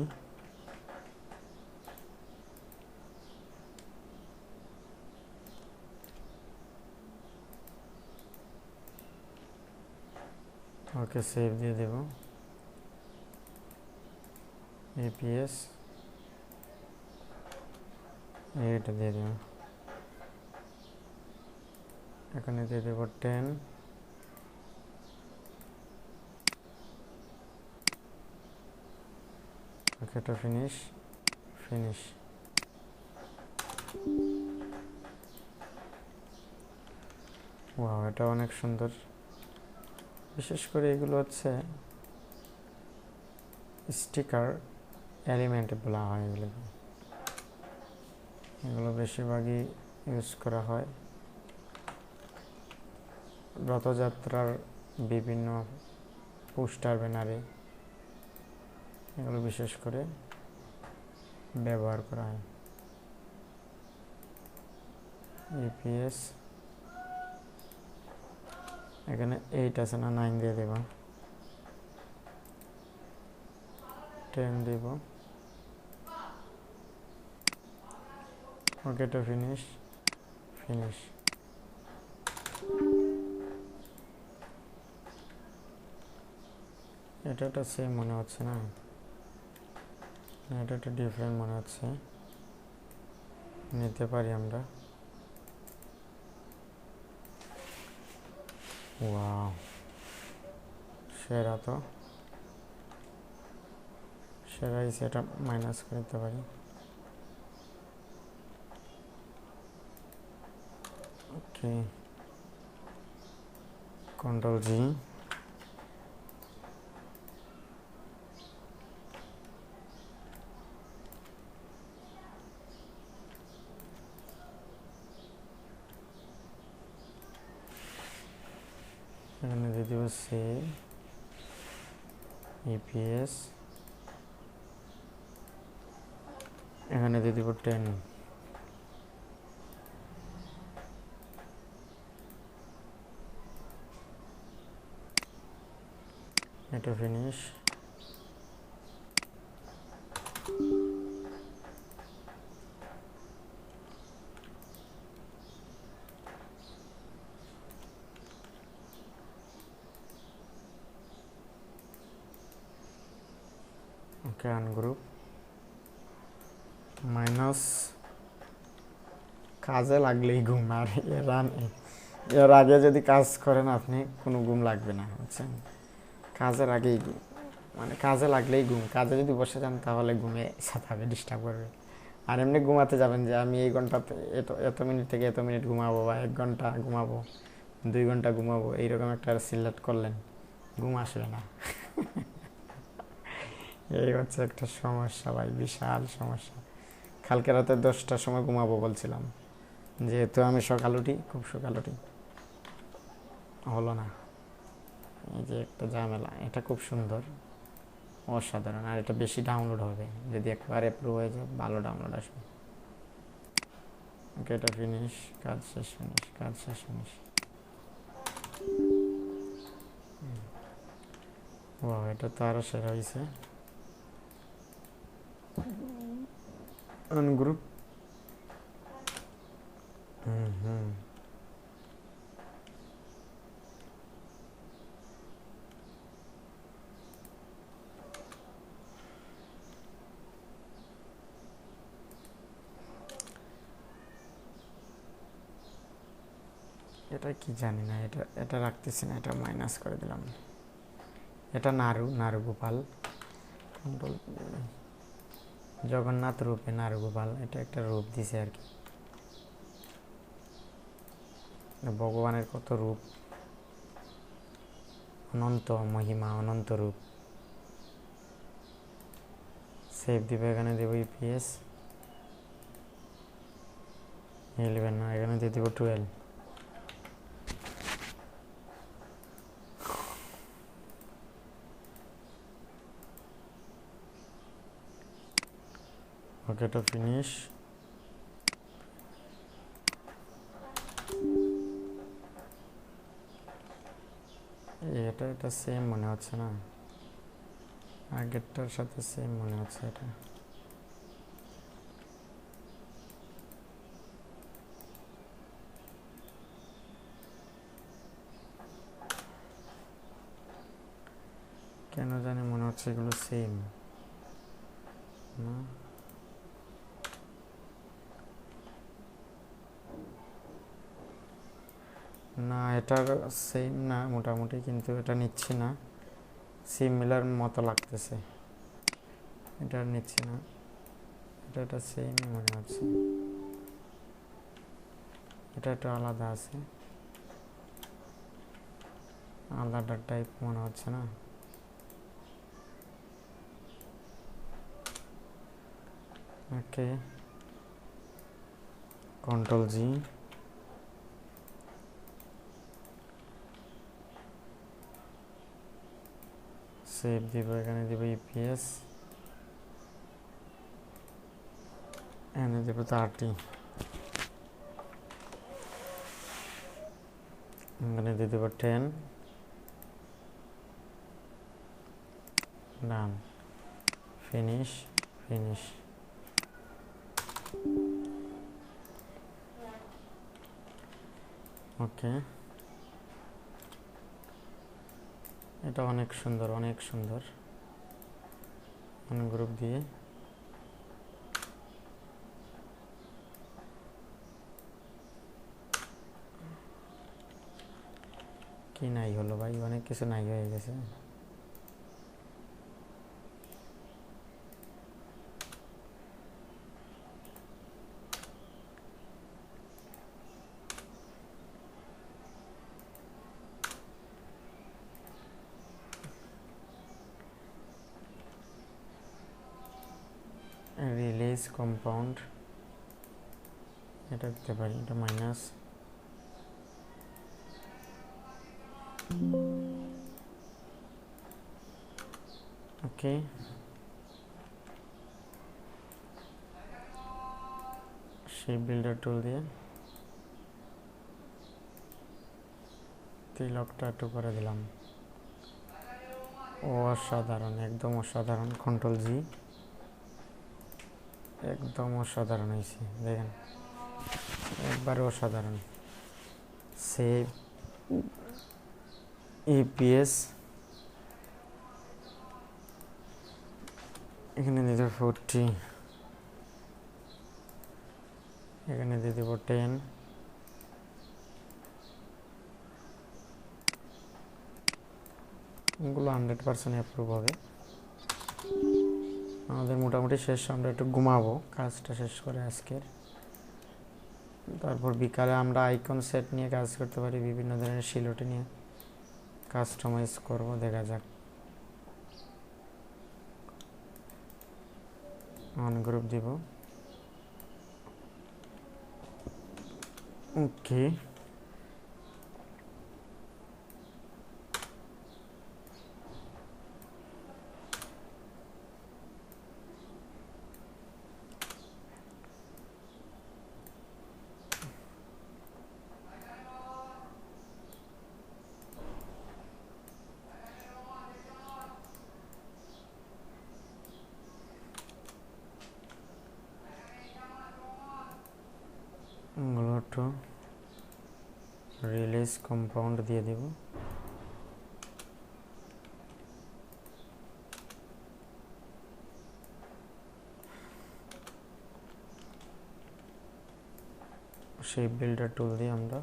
ওকে, সেভ দিয়ে দেব। এপিএস এটা দিয়ে দেব, এখানে দিয়ে দেব 10, ওকে এটা ফিনিশ। ওয়াও, এটা অনেক সুন্দর। বিশেষ করে এগুলো হচ্ছে স্টিকার এলিমেন্ট বলা হয় এগুলোকে, এগুলো বেশিরভাগই ইউজ করা হয় রথযাত্রার বিভিন্ন পোস্টার ব্যানারে, এগুলো বিশেষ করে ব্যবহার করা হয়। ইপিএস এখানে 8 আছে না, 9 দিয়ে দেব, 10 দেব, ওকে এটা ফিনিশ। এটা সেম মনে হচ্ছে না, এটা একটা ডিফারেন্ট মনে হচ্ছে, নিতে পারি আমরা। ওয়াও, সেরা তো, সেরাই, সেটা মাইনাস করে দিতে পারি। ওকে, কন্ট্রোল জি, এখানে দিয়ে দেব সেভ, ইপিএস, এখানে দিয়ে দেব 10, এটা ফিনিশ। ওকে, আনগ্রুপ, মাইনাস, কাজে লাগলেই ঘুম। আর এর আগে যদি কাজ করেন আপনি, কোনো ঘুম লাগবে না, বুঝছেন? কাজের আগেই ঘুম, মানে কাজে লাগলেই ঘুম। কাজে যদি বসে যান তাহলে ঘুমে সাথে ডিস্টার্ব করবে। আর এমনি ঘুমাতে যাবেন যে আমি এই ঘন্টাতে এত মিনিট থেকে এত মিনিট ঘুমাবো, বা 1 ঘন্টা ঘুমাবো, 2 ঘন্টা ঘুমাবো, এইরকম একটা সিলেক্ট করলেন, ঘুম আসবে না। এই হচ্ছে একটা সমস্যা ভাই, বিশাল সমস্যা। কালকে রাতে 10টার সময় ঘুমাবো বলছিলাম, যেহেতু আমি সকাল উঠি, খুব সকাল উঠি, হলো না। এই যে একটা ঝামেলা। এটা খুব সুন্দর, অসাধারণ। আর এটা বেশি ডাউনলোড হবে, যদি একবার অ্যাপ্রুভ হয়ে যায় ভালো ডাউনলোড আসবে। ওকে, এটা ফিনিশ, কাজ শেষ, ফিনিশ। ও, এটা তো আরও সেরা হয়েছে। আনগ্রুপ, হুম, এটা কি জানি না, এটা রাখতেছি না, এটা মাইনাস করে দিলাম। এটা নারু গোপাল, কন্ট্রোল, জগন্নাথ রূপে নারু গোপাল, এটা একটা রূপ দিছে আর কি। ভগবানের কত রূপ, অনন্ত মহিমা, অনন্ত রূপ। সেভ দিব, এখানে দেব ইপিএস 11 না, এখানে দিয়ে দেব 12। ওকে, এটা ফিনিশ। এটা সেম মনে হচ্ছে না, আগেরটার সাথে সেম মনে হচ্ছে এটা। কেন জানি মনে হচ্ছে এগুলো সেম না। না এটার সেম না মোটামুটি, কিন্তু এটা নিচ্ছি না, সিমিলার মতো লাগতেছে, এটা নিচ্ছি না, এটা সেম মনে হচ্ছে, এটা একটু আলাদা আছে, আলাদা টাইপ মনে হচ্ছে না। ওকে, কন্ট্রোল জি, সেভ দিব, এখানে দিব ইপিএস, এখানে দিব 30, এখানে দিয়ে দেবো 10, ডান, ফিনিশ, ফিনিশ। ওকে, এটা অনেক সুন্দর, অনেক সুন্দর। গ্রুপ দিয়ে কি নাই হলো ভাই, অনেক কিছু নাই হয়ে গেছে। রিলিজ কম্পাউন্ড, এটা দিতে পারি, এটা মাইনাস, ওকে। সেই বিল্ডার টুল দিয়ে তিলকটা একটু করে দিলাম, অসাধারণ, একদম অসাধারণ। কন্ট্রোল জি, একদম অসাধারণ হয়েছে, দেখেন একবারে অসাধারণ। সেভ, ইপিএস, এখানে দিয়ে দেবো 40, এখানে দিয়ে দেবো 10, এগুলো 100% অ্যাপ্রুভ হবে। আমাদের মোটামুটি শেষ, আমরা একটু ঘুমাবো কাজটা শেষ করে আজকের, তারপর বিকালে আমরা আইকন সেট নিয়ে কাজ করতে পারি, বিভিন্ন ধরনের শিলটি নিয়ে কাস্টমাইজ করব, দেখা যাক। অন গ্রুপ দিব, ওকে। এগুলো একটু রিলিজ কম্পাউন্ড দিয়ে দিব, সেই বিল্ডার টুল দিয়ে আমরা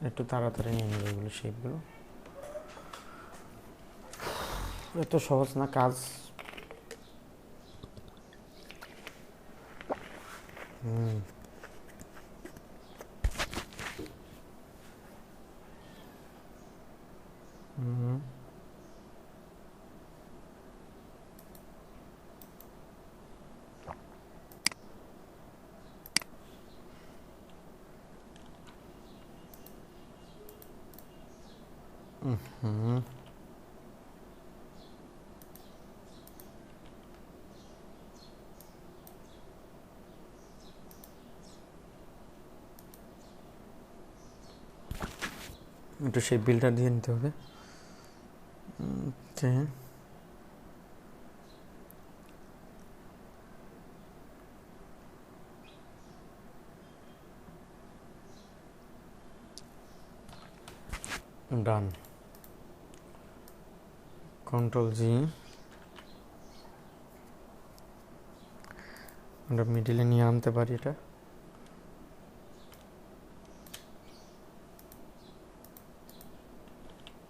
একটু তাড়াতাড়ি নিয়ে নেব এগুলো, শেপগুলো। এত সহজ না কাজ। একটু সেই বিলটা দিয়ে নিতে হবে, ওকে। ডান, কন্ট্রোল জি, আমরা মিডিলে নিয়ে আনতে পারি এটা,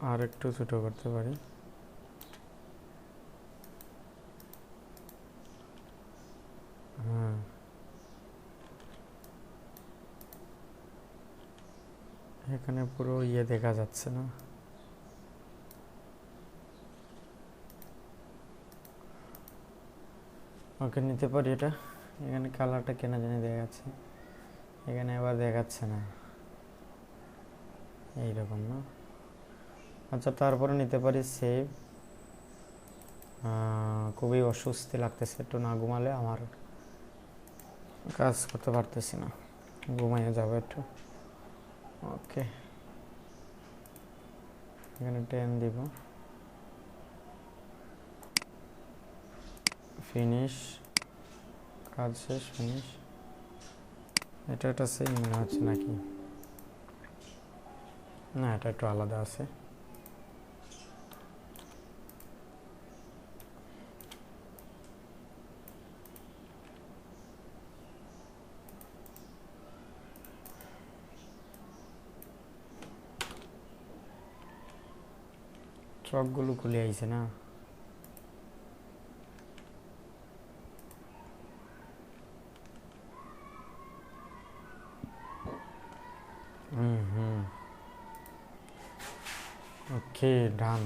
আর একটু ছোট করতে পারি। হ্যাঁ, এখানে পুরো ইয়ে দেখা যাচ্ছে না। ওকে, নিতে পারি এটা। এখানে কালারটা কেন জানি দেখাচ্ছে, এখানে আবার দেখাচ্ছে না, এইরকম না। আচ্ছা, তারপরে নিতে পারি সেভ। খুবই অস্বস্তি লাগতেছে, একটু না ঘুমালে আমার কাজ করতে পারতেছি না, ঘুমাইয়ে যাবো একটু। ওকে, এখানে 10 দিব, ফিনিশ, কাজ শেষ, ফিনিশ। এটা সেম মনে হচ্ছে নাকি? না, এটা একটু আলাদা আছে। চকগুলো খুলে আইছে না। ওকে, ডান।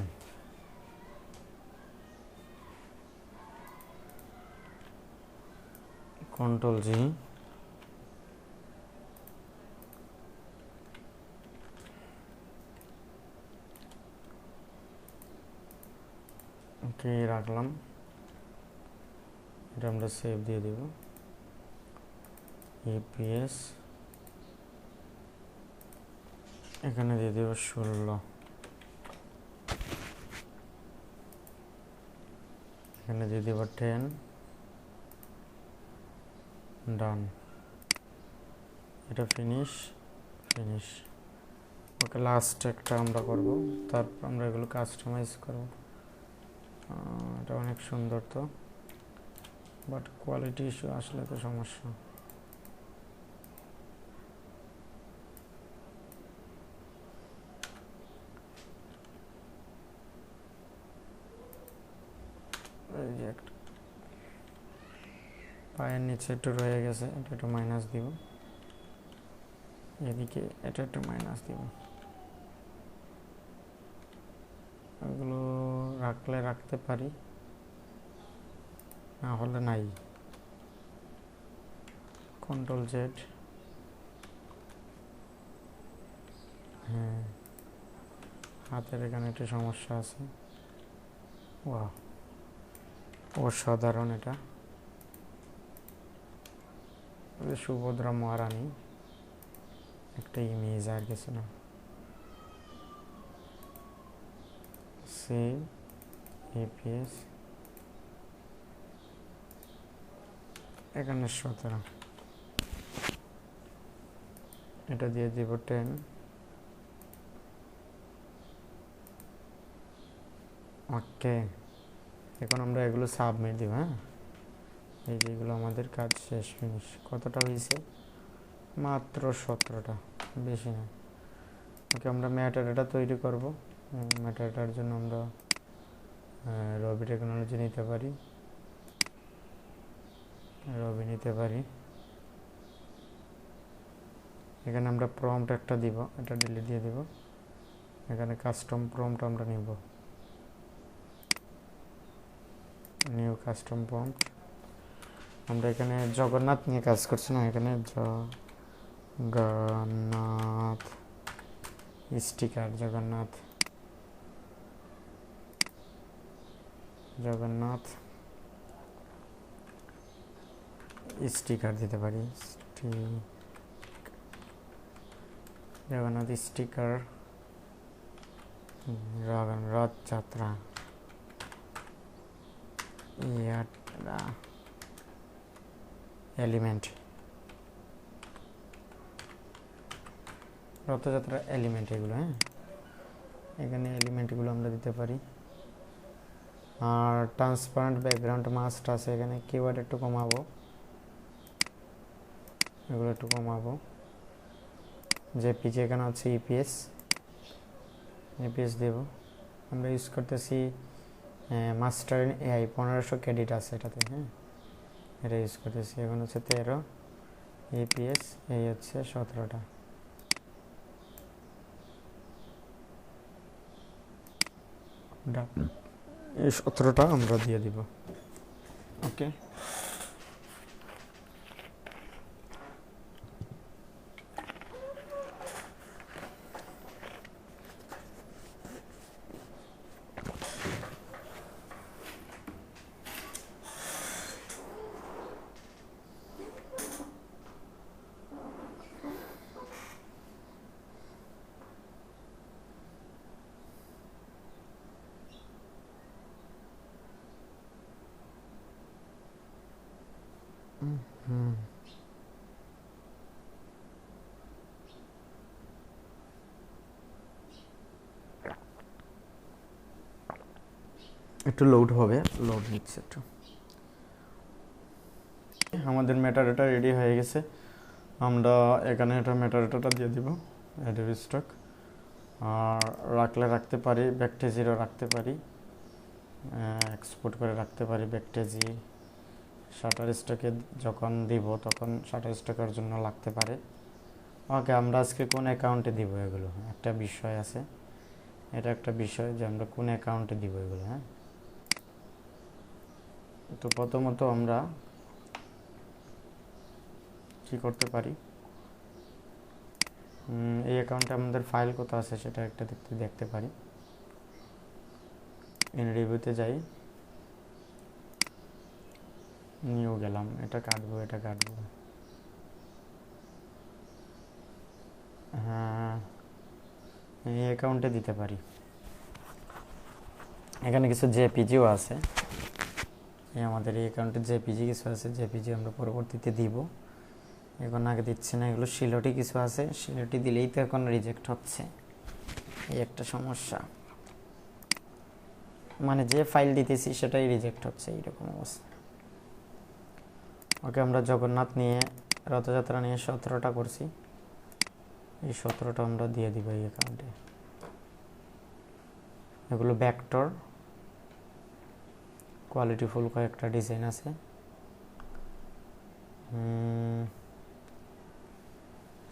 কন্ট্রোল জি। ওকে, রাখলাম। এটা আমরা সেভ দিয়ে দেব। ইপিএস এখানে দিয়ে দেব 16, এখানে দিয়ে দেব 10, ডান। এটা ফিনিশ, ফিনিশ। ওকে, লাস্ট একটা আমরা করব, তারপর আমরা এগুলো কাস্টমাইজ করব। এটা অনেক সুন্দর তো, বাট কোয়ালিটি ইস্যু আসলে তো সমস্যা। এই যে একটা পায়ের নিচে একটু রয়ে গেছে, এটা একটু মাইনাস দিব, এদিকে এটা একটু মাইনাস দিব। এগুলো রাখলে রাখতে পারি, না হলে নাই। Control Z. হ্যাঁ, হাতের এখানে একটু সমস্যা আছে। ওয়াও, অসাধারণ। এটা সুভদ্রা মহারানী একটা ইমেজ, আর কিছু না। সেভ, এপিএস, এখানে 17, এটা দিয়ে দিব 10। ওকে, এখন আমরা এগুলো সাবমিট দিব। হ্যাঁ, এই যেগুলো আমাদের কাজ শেষ, ফিনিশ। কতটা হয়েছে? মাত্র 17টা, বেশি না। ওকে, আমরা ম্যাটাডাটা তৈরি করব। ম্যাটাডাটার জন্য আমরা রবি টেকনোলজি নিতে পারি, রবি নিতে পারি। এখানে আমরা প্রম্পট একটা দিব, এটা ডিলিট দিয়ে দিব। এখানে কাস্টম প্রম্পট আমরা নিব, নিউ কাস্টম প্রম্পট। আমরা এখানে জগন্নাথ নিয়ে কাজ করছি না, এখানে জগন্নাথ স্টিকার, জগন্নাথ, জগন্নাথ স্টিকার দিতে পারি। Jagannath sticker, Rathyatra, element, Rathyatra element, এগুলো। হ্যাঁ, এখানে এলিমেন্টগুলো আমরা দিতে পারি। আর ট্রান্সপারেন্ট ব্যাকগ্রাউন্ড মাস্ট আছে, এখানে কিওয়ার্ড একটু কমাবো, এগুলো একটু কমাবো। জেপিজি এখানে হচ্ছে ইপিএস, এপিএস দেব। আমরা ইউজ করতেছি মাস্টার ইন এআই 1500 ক্রেডিট আছে এটাতে। হ্যাঁ, এটা ইউজ করতেছি। এখন হচ্ছে 13 এপিএস, এই হচ্ছে 17টা। এই 17টা আমরা দিয়ে দিব। ওকে, একটু লোড হবে, লোড নিচ্ছে একটু। আমাদের মেটাডাটা রেডি হয়ে গেছে। আমরা এখানে এটা মেটাডাটাটা দিয়ে দিব, অ্যাডোবি স্টক। আর রাখলে রাখতে পারি, ব্যাকটেজিরও রাখতে পারি, এক্সপোর্ট করে রাখতে পারি ব্যাকটেজি। শাটার স্টকে যখন দিব তখন শাটার স্টকের জন্য লাগতে পারে। ওকে, আমরা আজকে কোন অ্যাকাউন্টে দিব এগুলো, একটা বিষয় আছে। এটা একটা বিষয় যে আমরা কোন অ্যাকাউন্টে দিব এগুলো। হ্যাঁ, তো প্রথমত আমরা কি করতে পারি, এই অ্যাকাউন্টে আমাদের ফাইল কোথাও আছে সেটা একটা দেখতে পারি। ইন রিভিউতে যাই, নিউ গেলাম, এটা কাটবো, এটা কাটবো। হ্যাঁ, এই অ্যাকাউন্টে দিতে পারি। এখানে কিছু জেপিজিও আছে, আমাদের এই অ্যাকাউন্টে জেপিজি কিছু আছে, জেপিজি আমরা পরবর্তীতে দিব, এখন আগে দিচ্ছে না। এগুলো সিলটি কিছু আছে, সিলটি দিলেই তো এখন রিজেক্ট হচ্ছে, এই একটা সমস্যা। মানে যে ফাইল দিতেছি সেটাই রিজেক্ট হচ্ছে, এইরকম অবস্থা। ওকে, আমরা জগন্নাথ নিয়ে, রথযাত্রা নিয়ে 17টা করছি, এই 17টা আমরা দিয়ে দিব এই অ্যাকাউন্টে। এগুলো ভেক্টর, কোয়ালিটিফুল কয়েকটা ডিজাইন আছে।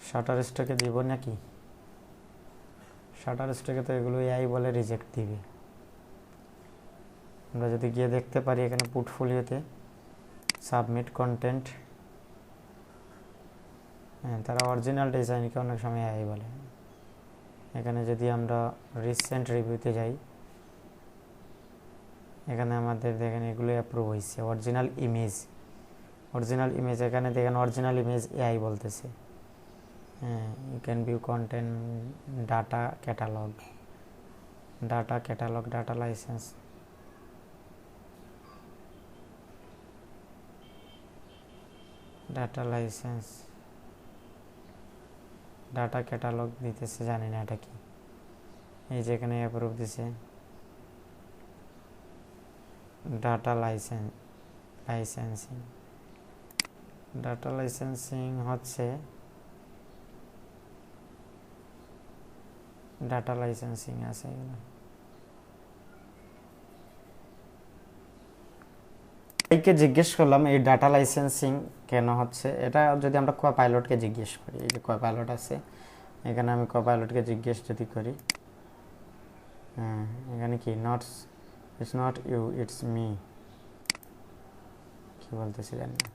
শাটার স্টকে দিব নাকি? শাটার স্টকে তো এগুলো এআই বলে রিজেক্ট দিবে। আমরা যদি গিয়ে দেখতে পারি এখানে পোর্টফোলিওতে সাবমিট কন্টেন্ট, হ্যাঁ, তারা অরিজিনাল ডিজাইনকে অনেক সময় এআই বলে। এখানে যদি আমরা রিসেন্ট রিভিউতে যাই, এখানে আমাদের দেখেন এগুলো অ্যাপ্রুভ হয়েছে। অরিজিনাল ইমেজ এখানে দেখেন অরিজিনাল ইমেজ এআই বলতেছে। হ্যাঁ, you can view content, data catalogue, data licence, data catalogue দিতেছে, জানি না এটা কি। এই যে এখানে অ্যাপ্রুভ দিছে, ডাটা লাইসেন্সিং হচ্ছে, ডাটা লাইসেন্সিং আছে এগুলো। এইকে জিজ্ঞেস করলাম এই ডাটা লাইসেন্সিং কেন হচ্ছে, এটা যদি আমরা কোপাইলটকে জিজ্ঞেস করি, এই যে কোপাইলট আছে এখানে, আমি কোপাইলটকে জিজ্ঞেস যদি করি, হ্যাঁ, এখানে কি it's not you it's me, কি বলতেছি জানি না।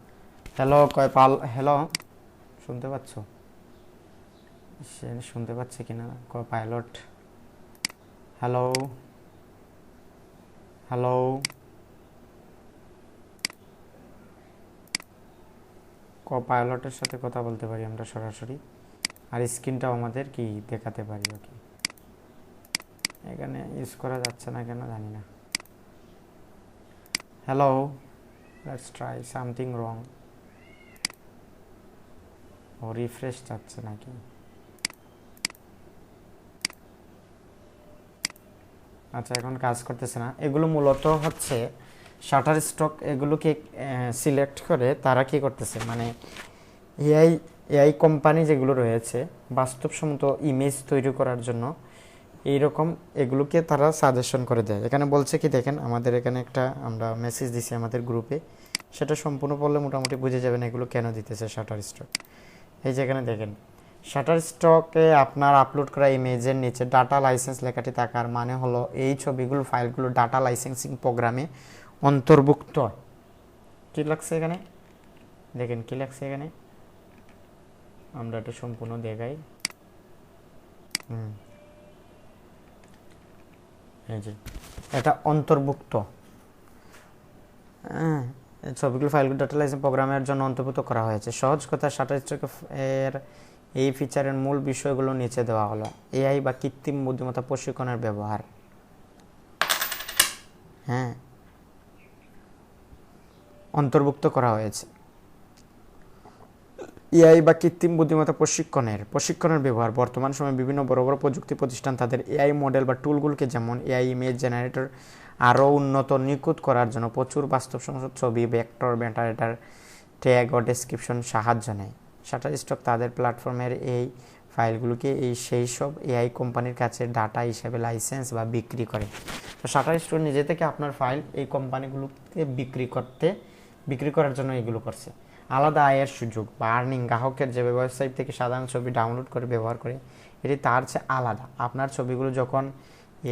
হ্যালো হ্যালো, শুনতে পাচ্ছ? সে শুনতে পাচ্ছে কিনা কোপাইলট? হ্যালো হ্যালো, কোপাইলটের সাথে কথা বলতে পারি আমরা সরাসরি, আর স্ক্রিনটাও আমাদের কি দেখাতে পারি। ওকে, এখানে ইউজ করা যাচ্ছে না কেন জানি না। Hello, let's try, something wrong. ও রিফ্রেশ যাচ্ছে নাকি? আচ্ছা, এখন কাজ করতেছে না। এগুলো মূলত হচ্ছে শাটার স্টক, এগুলোকে সিলেক্ট করে তারা কি করতেছে, মানে এআই কোম্পানি যেগুলো রয়েছে বাস্তবসম্মত ইমেজ তৈরি করার জন্য এইরকম এগুলোকে তারা সাজেশন করে দেয়। এখানে বলছে কি দেখেন, আমাদের এখানে একটা আমরা মেসেজ দিছি আমাদের গ্রুপে, সেটা সম্পূর্ণ পড়লে মোটামুটি বুঝে যাবেন এগুলো কেন দিতেছে শাটার স্টক। এই যে এখানে দেখেন, শাটার স্টকে আপনার আপলোড করা ইমেজের নিচে ডাটা লাইসেন্স লেখাটি থাকার মানে হলো এই ছবিগুলো ফাইলগুলো ডাটা লাইসেন্সিং প্রোগ্রামে অন্তর্ভুক্ত। কি লাগছে এখানে দেখেন, কি লাগছে এখানে, আমরা এটা সম্পূর্ণ দেখাই। এই যে এটা অন্তর্ভুক্ত, হ্যাঁ, ছবিগুলো ফাইলগুলো ডাটা লাইসেন্স প্রোগ্রামের জন্য অন্তর্ভুক্ত করা হয়েছে। সহজ কথা, শাটার স্টক এর এই ফিচারের মূল বিষয়গুলো নিচে দেওয়া হলো। এআই বা কৃত্রিম বুদ্ধিমত্তা প্রশিক্ষণের ব্যবহার, হ্যাঁ, অন্তর্ভুক্ত করা হয়েছে। এআই বা কৃত্রিম বুদ্ধিমত্তা প্রশিক্ষণের ব্যবহার। বর্তমান সময়ে বিভিন্ন বড় বড় প্রযুক্তি প্রতিষ্ঠান তাদের এআই মডেল বা টুলগুলোকে, যেমন এআই ইমেজ জেনারেটর, আরও উন্নত নিখুঁত করার জন্য প্রচুর বাস্তবসম্মত ছবি, ভেক্টর, মেটাডেটার, ট্যাগ ও ডেসক্রিপশন সাহায্য নেয়। শাটার স্টক তাদের প্ল্যাটফর্মের এই ফাইলগুলোকে সেই সব এআই কোম্পানির কাছে ডাটা হিসেবে লাইসেন্স বা বিক্রি করে। তো শাটার স্টক নিজে থেকে আপনার ফাইল এই কোম্পানিগুলোকে বিক্রি করার জন্য এগুলো করছে। আলাদা আয়ের সুযোগ বা আর্নিং, গ্রাহকের যে ওয়েবসাইট থেকে সাধারণ ছবি ডাউনলোড করে ব্যবহার করে, এটি তার চেয়ে আলাদা। আপনার ছবিগুলো যখন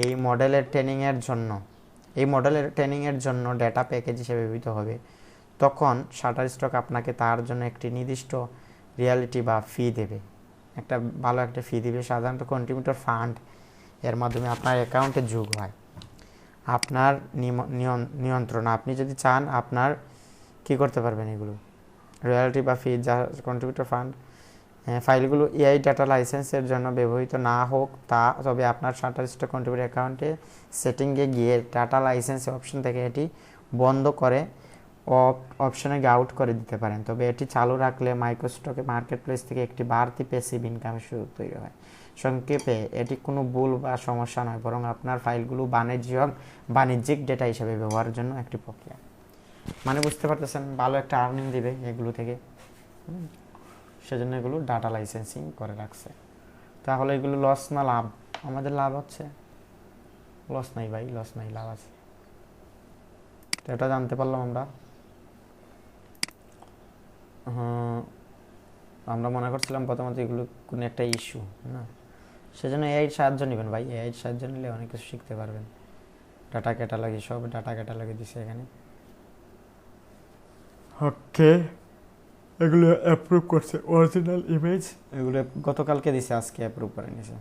এই মডেলের ট্রেনিংয়ের জন্য ডেটা প্যাকেজ হিসেবে ব্যবহৃত হবে, তখন শাটার স্টক আপনাকে তার জন্য একটি নির্দিষ্ট রিয়ালিটি বা ফি দেবে, একটা ভালো একটা ফি দেবে। সাধারণত কন্ট্রিবিউটর ফান্ড এর মাধ্যমে আপনার অ্যাকাউন্টে যোগ হয়। আপনার নিয়ন্ত্রণ, আপনি যদি চান আপনার কি করতে পারবেন, এগুলো রয়্যালটি বা ফি যা কন্ট্রিবিউটর ফান্ড ফাইলগুলো এআই ডাটা লাইসেন্সের জন্য ব্যবহৃত না হোক, তবে আপনার শাটার স্টক কন্ট্রিবিউটর অ্যাকাউন্টে সেটিংয়ে গিয়ে ডাটা লাইসেন্স অপশন থেকে এটি বন্ধ করে অপশনে আউট করে দিতে পারেন। তবে এটি চালু রাখলে মাইক্রোস্টকে মার্কেটপ্লেস থেকে একটি বাড়তি প্যাসিভ ইনকামের সুযোগ তৈরি হয়। সংক্ষেপে, এটি কোনো ভুল বা সমস্যা নয়, বরং আপনার ফাইলগুলো বাণিজ্যিক ডেটা হিসেবে ব্যবহারের জন্য একটি প্রক্রিয়া। মানে বুঝতে পারতেছেন, ভালো একটা আর্নিং দিবে এগুলো থেকে, সেজন্য এগুলো ডাটা লাইসেন্সিং করে রাখছে। তাহলে এগুলো লস না লাভ? আমাদের লাভ হচ্ছে, লস নাই ভাই, লস নাই, লাভ আছে। তো এটা জানতে পারলাম আমরা মনে করছিলাম প্রথমত এগুলো কোনো একটা ইস্যু না, সেজন্য এআই সাহায্য নেবেন ভাই। এআই সাহায্য নিলে অনেক কিছু শিখতে পারবেন। ডাটা ক্যাটালগে, সব ডাটা ক্যাটালগে দিছে এখানে। ওকে, এগুলো অ্যাপ্রুভ করছে, অরিজিনাল ইমেজ এগুলো গতকালকে দিছে, আজকে অ্যাপ্রুভ করে নিয়েছে।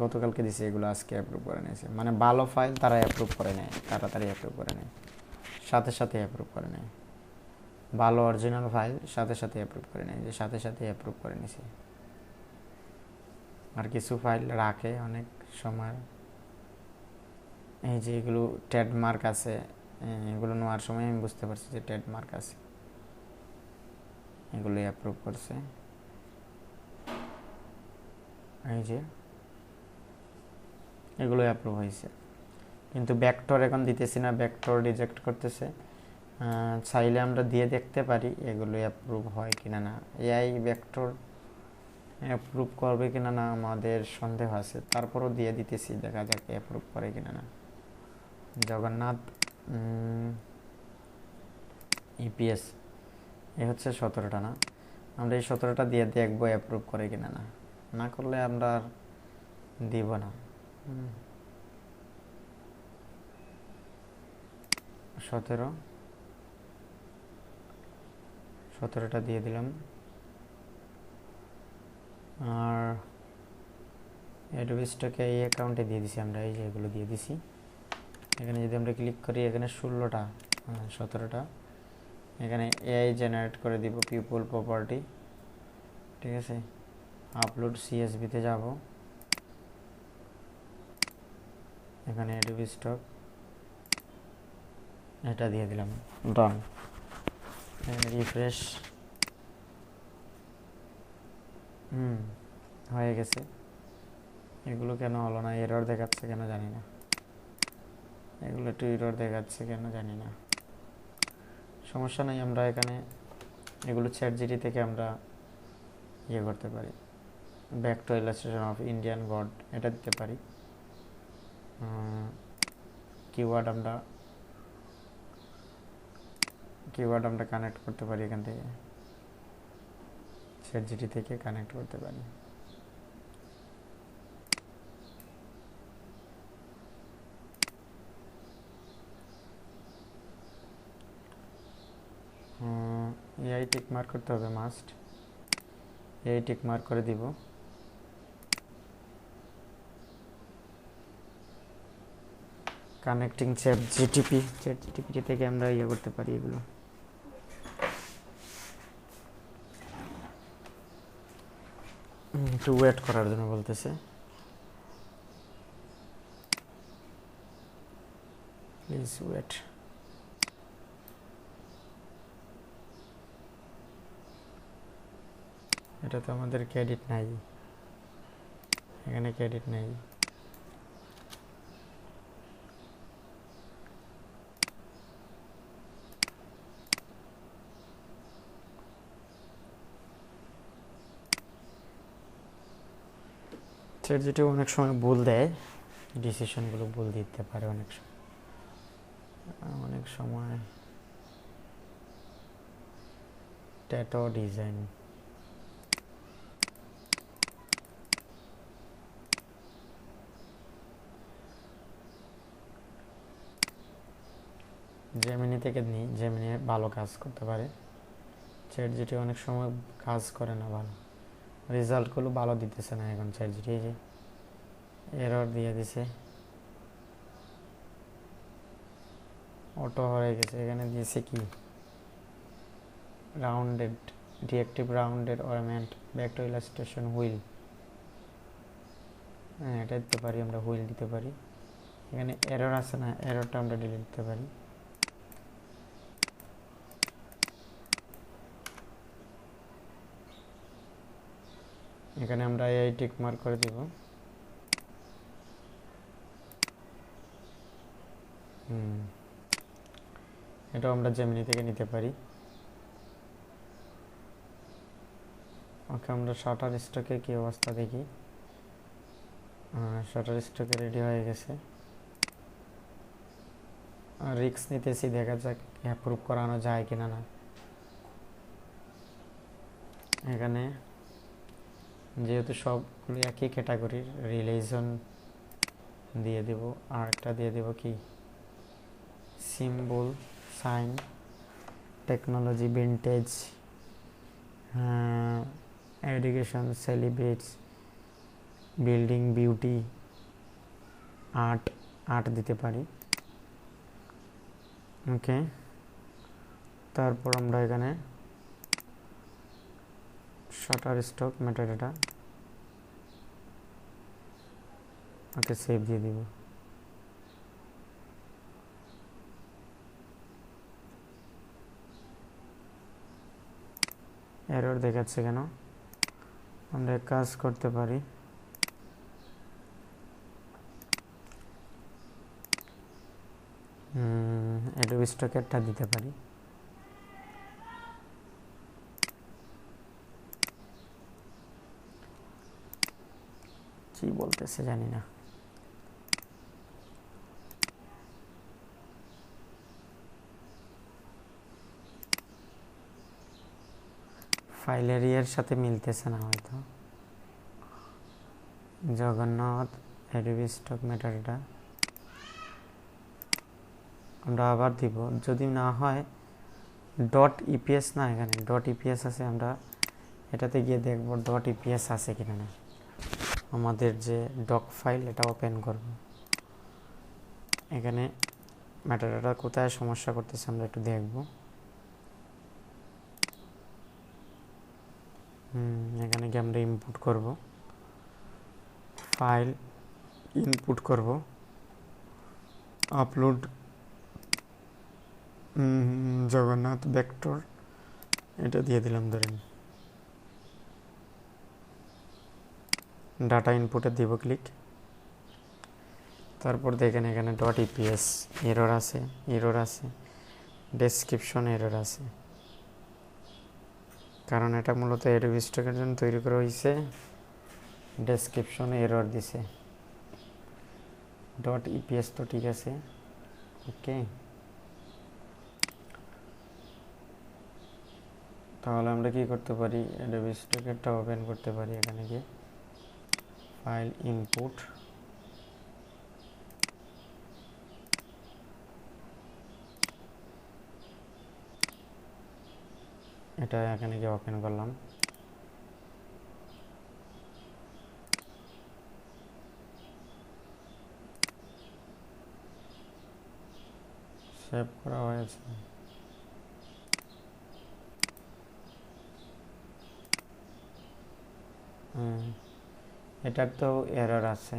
গতকালকে দিছে এগুলো, আজকে অ্যাপ্রুভ করে নিয়েছে। মানে ভালো ফাইল তারা অ্যাপ্রুভ করে নেয়, তাড়াতাড়ি অ্যাপ্রুভ করে নেয়, সাথে সাথে অ্যাপ্রুভ করে নেয়। ভালো অরিজিনাল ফাইল সাথে সাথে অ্যাপ্রুভ করে নেয়, যে সাথে সাথে অ্যাপ্রুভ করে নিছে। আর কিছু ফাইল রাখে অনেক সময়, এই যে এগুলো ট্রেডমার্ক আছে, এগুলো নেওয়ার সময় আমি বুঝতে পারছি যে ট্রেডমার্ক আছে, এগুলো অ্যাপ্রুভ করছে। এই যে এগুলো অ্যাপ্রুভ হয়েছে, কিন্তু ভেক্টর এখন দিতেছি না, ভেক্টর রিজেক্ট করতেছে। চাইলে আমরা দিয়ে দেখতে পারি এগুলো অ্যাপ্রুভ হয় কিনা না। এআই ভেক্টর অ্যাপ্রুভ করবে কিনা না আমাদের সন্দেহ আছে, তারপরও দিয়ে দিতেছি, দেখা যাক অ্যাপ্রুভ করে কিনা না। জগন্নাথ ইপিএস, এ হচ্ছে 17টা না, আমরা এই 17টা দিয়ে দেখবো অ্যাপ্রুভ করে কিনা না, না করলে আমরা আর দিব না। 17টা দিয়ে দিলাম। আর অ্যাডোবি স্টকে এই অ্যাকাউন্টে দিয়ে দিছি আমরা, এই যে এগুলো দিয়ে দিছি। এখানে যদি আমরা ক্লিক করি, এখানে 17টা, এখানে এআই জেনারেট করে দিব, পিপল প্রপার্টি, ঠিক আছে। আপলোড সিএসভিতে যাব, এখানে অ্যাডোবি স্টক এটা দিয়ে দিলাম, ডান। রিফ্রেশ, হয়ে গেছে। এগুলো কেন হলো না, এরর দেখাচ্ছে কেন জানি না, এগুলো একটু এরর দেখাচ্ছে কেন জানি না। সমস্যা নেই, আমরা এখানে এগুলো চ্যাট জিটি থেকে আমরা ইয়ে করতে পারি, vector illustration of Indian god এটা দিতে পারি। কিওয়ার্ড আমরা কানেক্ট করতে পারি এখান থেকে, চ্যাটজিপিটি থেকে কানেক্ট করতে পারি। এআই টিক মার্ক করতে হবে মাস্ট, এআই টিক মার্ক করে দিব। কানেক্টিং চ্যাটজিপিটি থেকে আমরা ইয়ে করতে পারি এগুলো। একটু ওয়েট করার জন্য বলতেছে, প্লিজ ওয়েট। এটা তো আমাদের ক্রেডিট নাই, এখানে ক্রেডিট নেই। চ্যাটজিপিটি অনেক সময় ভুল দেয়, ডিসিশনগুলো ভুল দিতে পারে অনেক সময়। ট্যাটো ডিজাইন, জেমিনি থেকে নিই, জেমিনি ভালো কাজ করতে পারে। চ্যাটজিপিটি অনেক সময় কাজ করে না ভালো, রেজাল্টগুলো ভালো দিতেছে না এখন। চ্যাটজিপিটি যে এরর দিয়ে দিছে, অটো হয়ে গেছে। এখানে দিয়েছে কি rounded, directive rounded ornament, vector illustration wheel. হ্যাঁ, এটা দিতে পারি আমরা, হুইল দিতে পারি। এখানে এরর আছে না, এররটা আমরা ডিলিট দিতে পারি। এখানে আমরা এআই টিক মার্ক করে দিব। এটা আমরা জেমিনি থেকে নিতে পারি। ওকে, আমরা শাটার স্টকে কি অবস্থা দেখি। শাটার স্টকে রেডি হয়ে গেছে। রিস্ক নিতেছি, দেখা যাক অ্যাপ্রুভ করানো যায় কিনা না। এখানে যেহেতু সবগুলো একই ক্যাটাগরির, রিলিজন দিয়ে দেব, আর একটা দিয়ে দেব কি symbol, sign, technology, vintage, education, celebrates, building, beauty, art দিতে পারি। ওকে, তারপর আমরা এখানে Shutterstock metadata, okay save দিয়ে দিব। এরর দেখাচ্ছে কেন? আমরা কাজ করতে পারি, অ্যাডোবি স্টকেরটা দিতে পারি। কি বলতেছে জানি না। ফাইলের ইয়ের সাথে মিলতেছে না হয়তো। জগন্নাথ, অ্যাডোবি স্টক মেটাডাটা আমরা আবার দিব। যদি না হয় ডট ইপিএস, না এখানে ডট ইপিএস আছে, আমরা এটাতে গিয়ে দেখব ডট ইপিএস আছে কিনা না। আমাদের যে ডক ফাইল, এটা ওপেন করব। এখানে মেটাডাটা কোথায় সমস্যা করতেছে আমরা একটু দেখব। এখানে গিয়ে আমরা ইনপুট করব, ফাইল ইনপুট করব, আপলোড জগন্নাথ ভেক্টর, এটা দিয়ে দিলাম। ধরেন ডাটা ইনপুটে দিব ক্লিক। তারপর দেখেন এখানে ডট ইপিএস এরর আছে, ডেসক্রিপশন এরর আছে। কারণ এটা মূলত অ্যাডোবি স্টকের জন্য তৈরি করা হয়েছে, ডেসক্রিপশনে এরর দিছে। ডট ইপিএস তো ঠিক আছে, ওকে। তাহলে আমরা কি করতে পারি, অ্যাডোবি স্টোকেটটা ওপেন করতে পারি। এখানে গিয়ে ফাইল ইনপুট, এটা এখানে গিয়ে ওপেন করলাম। সেভ করা হয়েছে। এটার তো এরর আছে,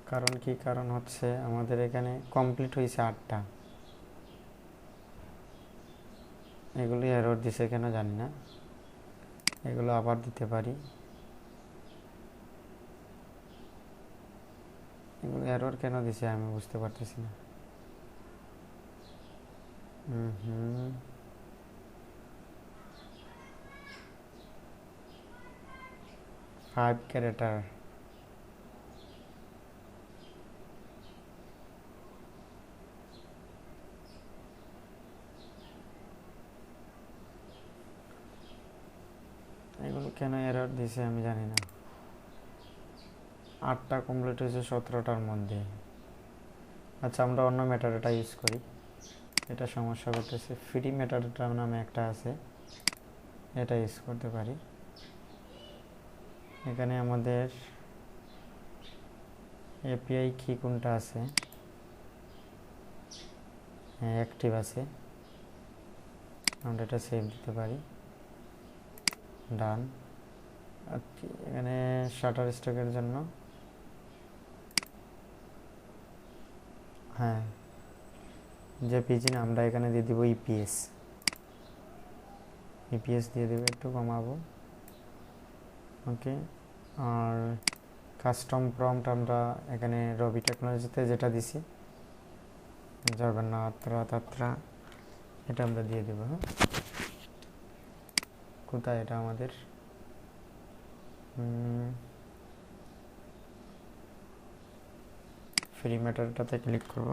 কারণ কি, কারণ হচ্ছে আমাদের এখানে কমপ্লিট হয়েছে 8টা, এগুলো এরর দিছে কেন জানি না, এগুলো আবার দিতে পারি। এগুলো এরর কেন দিছে আমি বুঝতে পারতেছি না। 5 ক্যারেক্টার, এগুলো কেন এরর দিছে আমি জানি না। 8টা কমপ্লিট হয়েছে 17টার মধ্যে। আচ্ছা, আমরা অন্য মেটাডাটা ইউজ করি, এটা সমস্যা করতেছে। ফ্রি মেটাডাটা নামে একটা আছে, এটা ইউজ করতে পারি। এখানে আমাদের এপিআই কি কোনটা আছে, হ্যাঁ অ্যাক্টিভ আছে, আমরা এটা সেভ দিতে পারি। ডান। এখানে শাটার স্টকের জন্য হ্যাঁ যে পিজি না, আমরা এখানে দিয়ে দিব ইপিএস, ইপিএস দিয়ে দেবো, একটু কমাবো, ওকে। আর কাস্টম প্রম্পট আমরা এখানে রবি টেকনোলজিতে যেটা দিছি, জগন্নাথ রথযাত্রা, এটা আমরা দিয়ে দেবো। হ্যাঁ, কোথায় এটা আমাদের, ফ্রি ম্যাটারটাতে ক্লিক করব।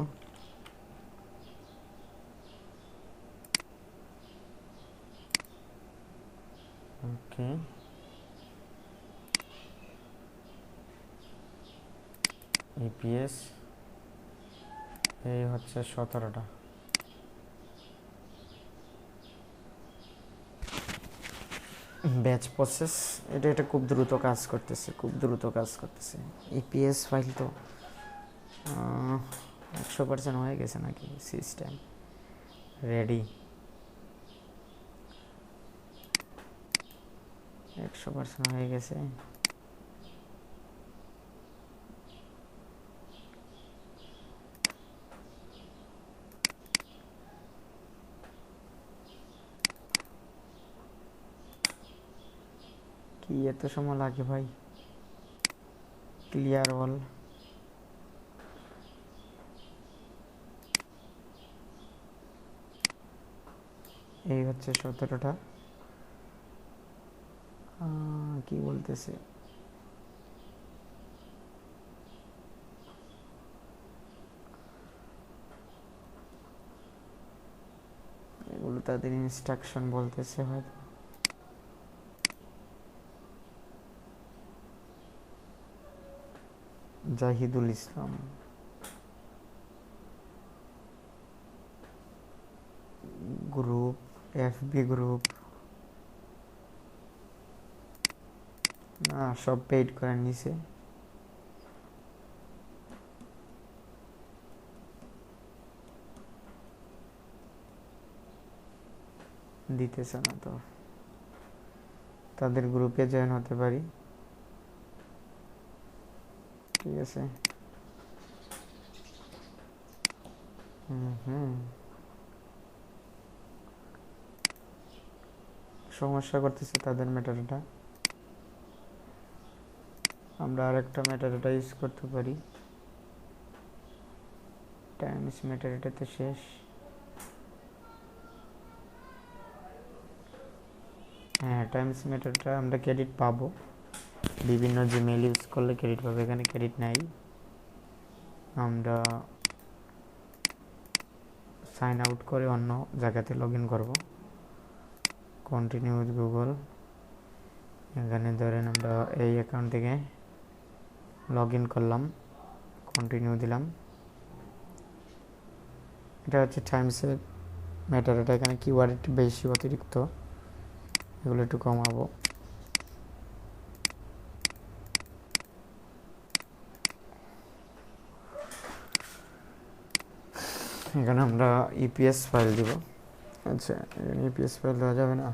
ওকে, ইপিএস এই হচ্ছে 17টা। ব্যাচ প্রসেস, এটা খুব দ্রুত কাজ করতেছে, খুব দ্রুত কাজ করতেছে। ইপিএস ফাইল তো 100% হয়ে গেছে নাকি, সিস্টেম রেডি 100% হয়ে গেছে। কি এত সময় লাগে ভাই, ক্লিয়ার অল, এই হচ্ছে 17টা। কি বলতেছে, এগুলো তাদের ইনস্ট্রাকশন বলতেছে হয়তো। জাহিদুল ইসলাম, গ্রুপ, এফবি গ্রুপ, না সব পেইড করে নিছে। দিতেছে না তো, তাদের গ্রুপে জয়েন হতে পারি, ঠিক আছে। সমস্যা করতেছে তাদের মেটাডাটা, আমরা আরেকটা মেটাডাটা ইউজ করতে পারি। টাইমস মেটাডাটাতে শেষ, হ্যাঁ টাইমস মেটাডাটা আমরা ক্রেডিট পাবো, বিভিন্ন জিমেইল ইউজ করলে ক্রেডিট পাবে, এখানে ক্রেডিট নাই। আমরা সাইন আউট করে অন্য জায়গাতে লগ ইন করবো। কন্টিনিউ উইথ গুগল, এখানে ধরেন আমরা এই অ্যাকাউন্ট থেকে লগ ইন করলাম, কন্টিনিউ দিলাম। এটা হচ্ছে টাইমসের ম্যাটার, এটা এখানে কিওয়ার্ড একটু বেশি অতিরিক্ত, এগুলো একটু কমাবো। এখানে আমরা ইপিএস ফাইল দিব। আচ্ছা, এখানে ইপিএস ফাইল দেওয়া যাবে না।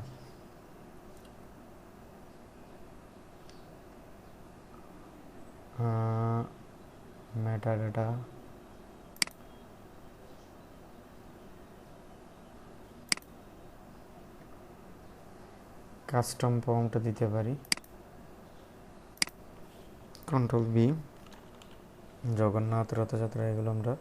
মেটাডাটা কাস্টম প্রম্পট দিতে পারি, কন্ট্রোল বি। জগন্নাথ রথযাত্রা, এগুলো আমরা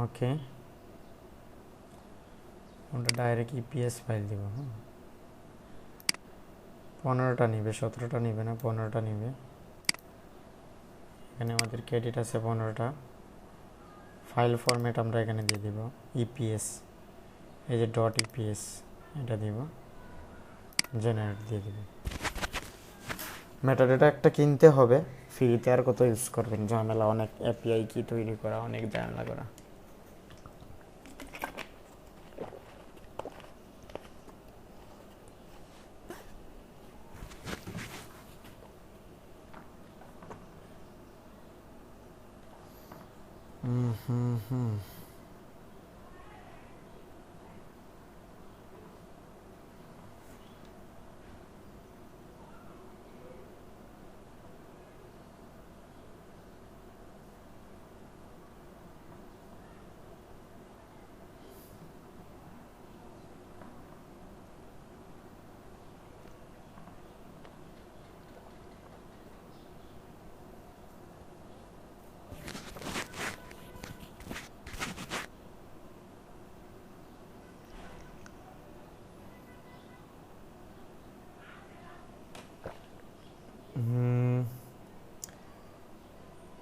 ওকে। আমরা ডাইরেক্ট ইপিএস ফাইল দিব। 15টা নিবে, 17টা নিবে না, 15টা নিবে। এখানে আমাদের ক্রেডিট আছে 15টা। ফাইল ফরম্যাট আমরা এখানে দিয়ে দিব ইপিএস, এই যে ডট ইপিএস, এটা দিব, জেনারেট দিয়ে দিব। মেটাডাটা একটা কিনতে হবে, ফ্রিতে আর কত ইউজ করবেন, ঝামেলা অনেক, এপিআই কি তৈরি করা অনেক ঝামেলা করা।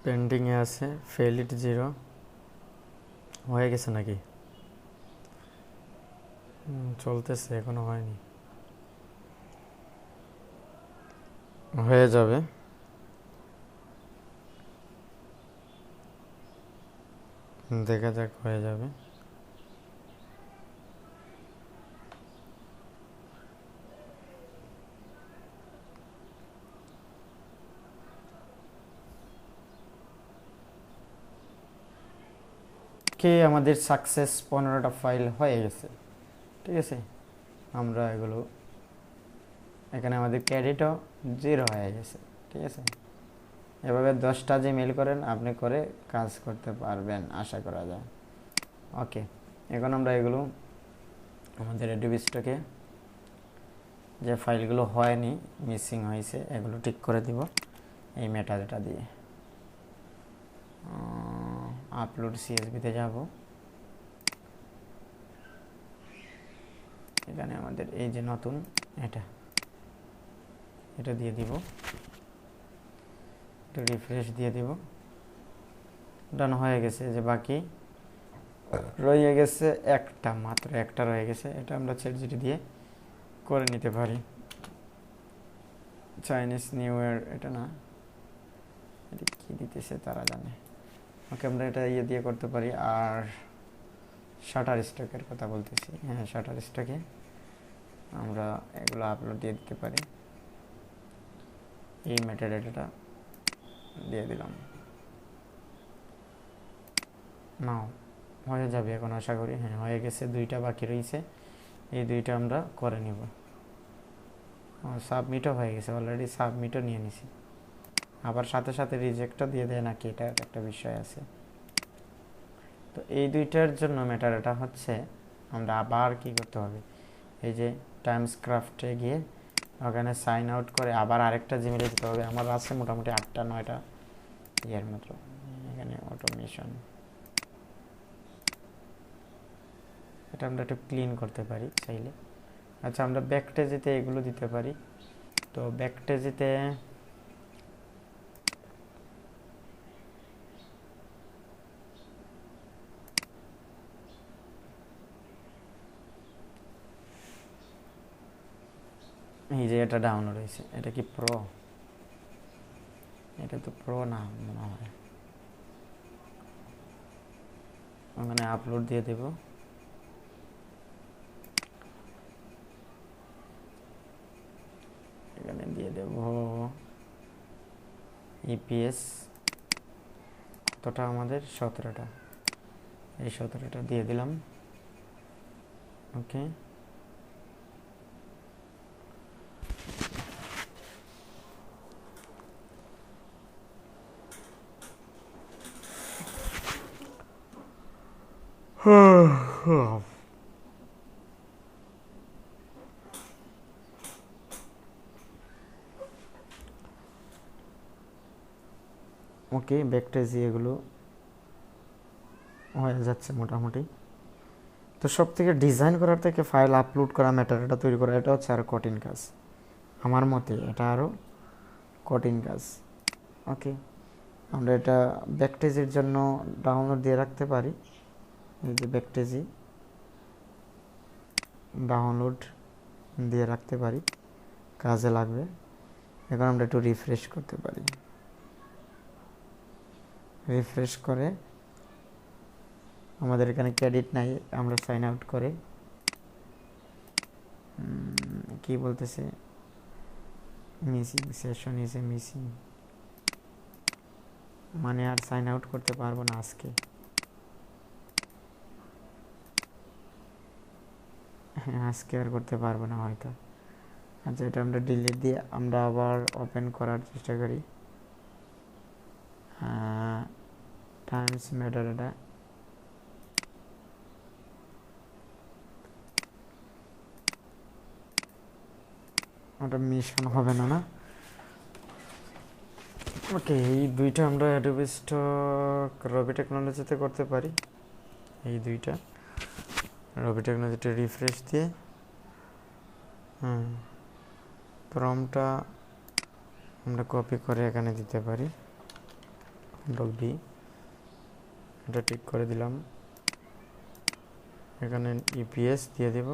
পেন্ডিংয়ে আছে, ফেল ইট 0 হয়ে গেছে নাকি? চলতেছে, এখনো হয়নি, হয়ে যাবে। দেখা যাক, হয়ে যাবে। কে আমাদের সাকসেস 15টা ফাইল হয়ে গেছে, ঠিক আছে। আমরা এগুলো এখানে আমাদের ক্রেডিটও 0 হয়ে গেছে, ঠিক আছে। এভাবে 10টা যে মেল করেন আপনি করে কাজ করতে পারবেন, আশা করা যায়। ওকে, এখন আমরা এগুলো আমাদের অ্যাডোবি স্টকে যে ফাইলগুলো হয়নি, মিসিং হয়েছে, এগুলো ঠিক করে দিব এই মেটাডাটা দিয়ে। আপলোড সিএসভিতে যাব, এখানে আমাদের এই যে নতুন এটা দিয়ে দিব, একটু রিফ্রেশ দিয়ে দিব। ডান হয়ে গেছে। যে বাকি রয়ে গেছে একটা, মাত্র একটা রয়ে গেছে, এটা আমরা চ্যাটজিপিটি দিয়ে করে নিতে পারি। চাইনিজ নিউ ইয়ার, এটা না, এটা কি দিতেছে তারা জানে। ওকে, আমরা এটা দিয়ে করতে পারি। আর শাটার স্টকের কথা বলতেছি, হ্যাঁ, শাটার স্টকে আমরা এগুলো আপলোড দিয়ে দিতে পারি। এই মেটাডাটাটা দিয়ে দিলাম, নাও হয়ে যাবে এখন আশা করি। হ্যাঁ, হয়ে গেছে, 2টা বাকি রয়েছে, এই 2টা আমরা করে নিব। সাবমিটও হয়ে গেছে অলরেডি, সাবমিটও নিয়ে নিছি। আবার সাথে সাথে রিজেক্টও দিয়ে দেয় নাকি, এটা একটা বিষয় আছে। তো এই 2টার জন্য মেটাডাটা হচ্ছে আমরা আবার কি করতে হবে, এই যে টাইমস ক্রাফটে গিয়ে ওখানে সাইন আউট করে আবার আরেকটা জিমেলে দিতে হবে। আমার আছে মোটামুটি 8টা 9টা ইয়ের মতো। এখানে অটোমেশন, এটা আমরা একটু ক্লিন করতে পারি চাইলে। আচ্ছা, আমরা ব্যাকটেজিতে এগুলো দিতে পারি। তো ব্যাকটেজিতে এই যে এটা ডাউনলোড হয়েছে, এটা কি প্রো? এটা তো প্রো না মনে হয়। ওখানে আপলোড দিয়ে দেব। এখানে দিয়ে দেব ইপিএস কতটা আমাদের 17টা, এই 17টা দিয়ে দিলাম। ওকে, ওকে ব্যাকটেজি এগুলো হয়ে যাচ্ছে মোটামুটি। তো সব থেকে ডিজাইন করার থেকে ফাইল আপলোড করা, ম্যাটারটা তৈরি করা, এটা হচ্ছে আরও কঠিন কাজ আমার মতে। এটা আরও কঠিন কাজ। ওকে, আমরা এটা ব্যাকটেজির জন্য ডাউনলোড দিয়ে রাখতে পারি। এই যে ব্যাকটেজি ডাউনলোড দিয়ে রাখতে পারি, কাজে লাগবে। এখন আমরা একটু রিফ্রেশ করতে পারি। রিফ্রেশ করে আমাদের এখানে ক্রেডিট নাই, আমরা সাইন আউট করে কি বলতেছে, missing session is a missing, মানে আর সাইন আউট করতে পারবো না আজকে। হ্যাঁ, আজকে আর করতে পারবো না হয়তো। আচ্ছা, এটা আমরা ডিলিট দিয়ে আমরা আবার ওপেন করার চেষ্টা করি। টাইমস ম্যাটার, এটা ওটা মিশন হবে না না। ওকে, এই দুইটা আমরা অ্যাডোবি স্টক রবি টেকনোলজিতে করতে পারি। এই দুইটা রবি টেকনোলজিতে রিফ্রেশ দিয়ে প্রম্পটটা আমরা কপি করে এখানে দিতে পারি, কন্ট্রোল ভি, এটা ঠিক করে দিলাম। এখানে ইপিএস দিয়ে দেব,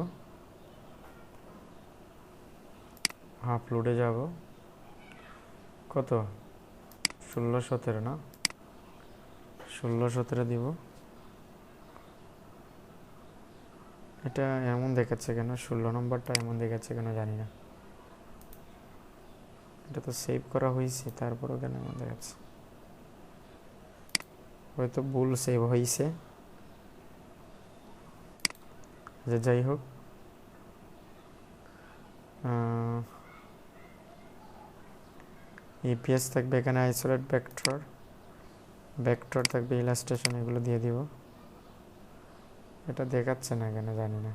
আপলোডে যাব, কত 16-17 না, 16-17 দিব। এটা এমন দেখাচ্ছে কেন, 16 নম্বরটা এমন দেখাচ্ছে কেন জানি না। এটা তো সেভ করা হয়েছে, তারপরও কেন এমন দেখাচ্ছে, হয়তো ভুল সেভ হয়েছে। যে যাই হোক, ইপিএস থাকবে এখানে, আইসোলেট ভেক্টর, ভেক্টর থাকবে, ইলাস্ট্রেশন, এগুলো দিয়ে দিব। এটা দেখাচ্ছে না কেন জানি না,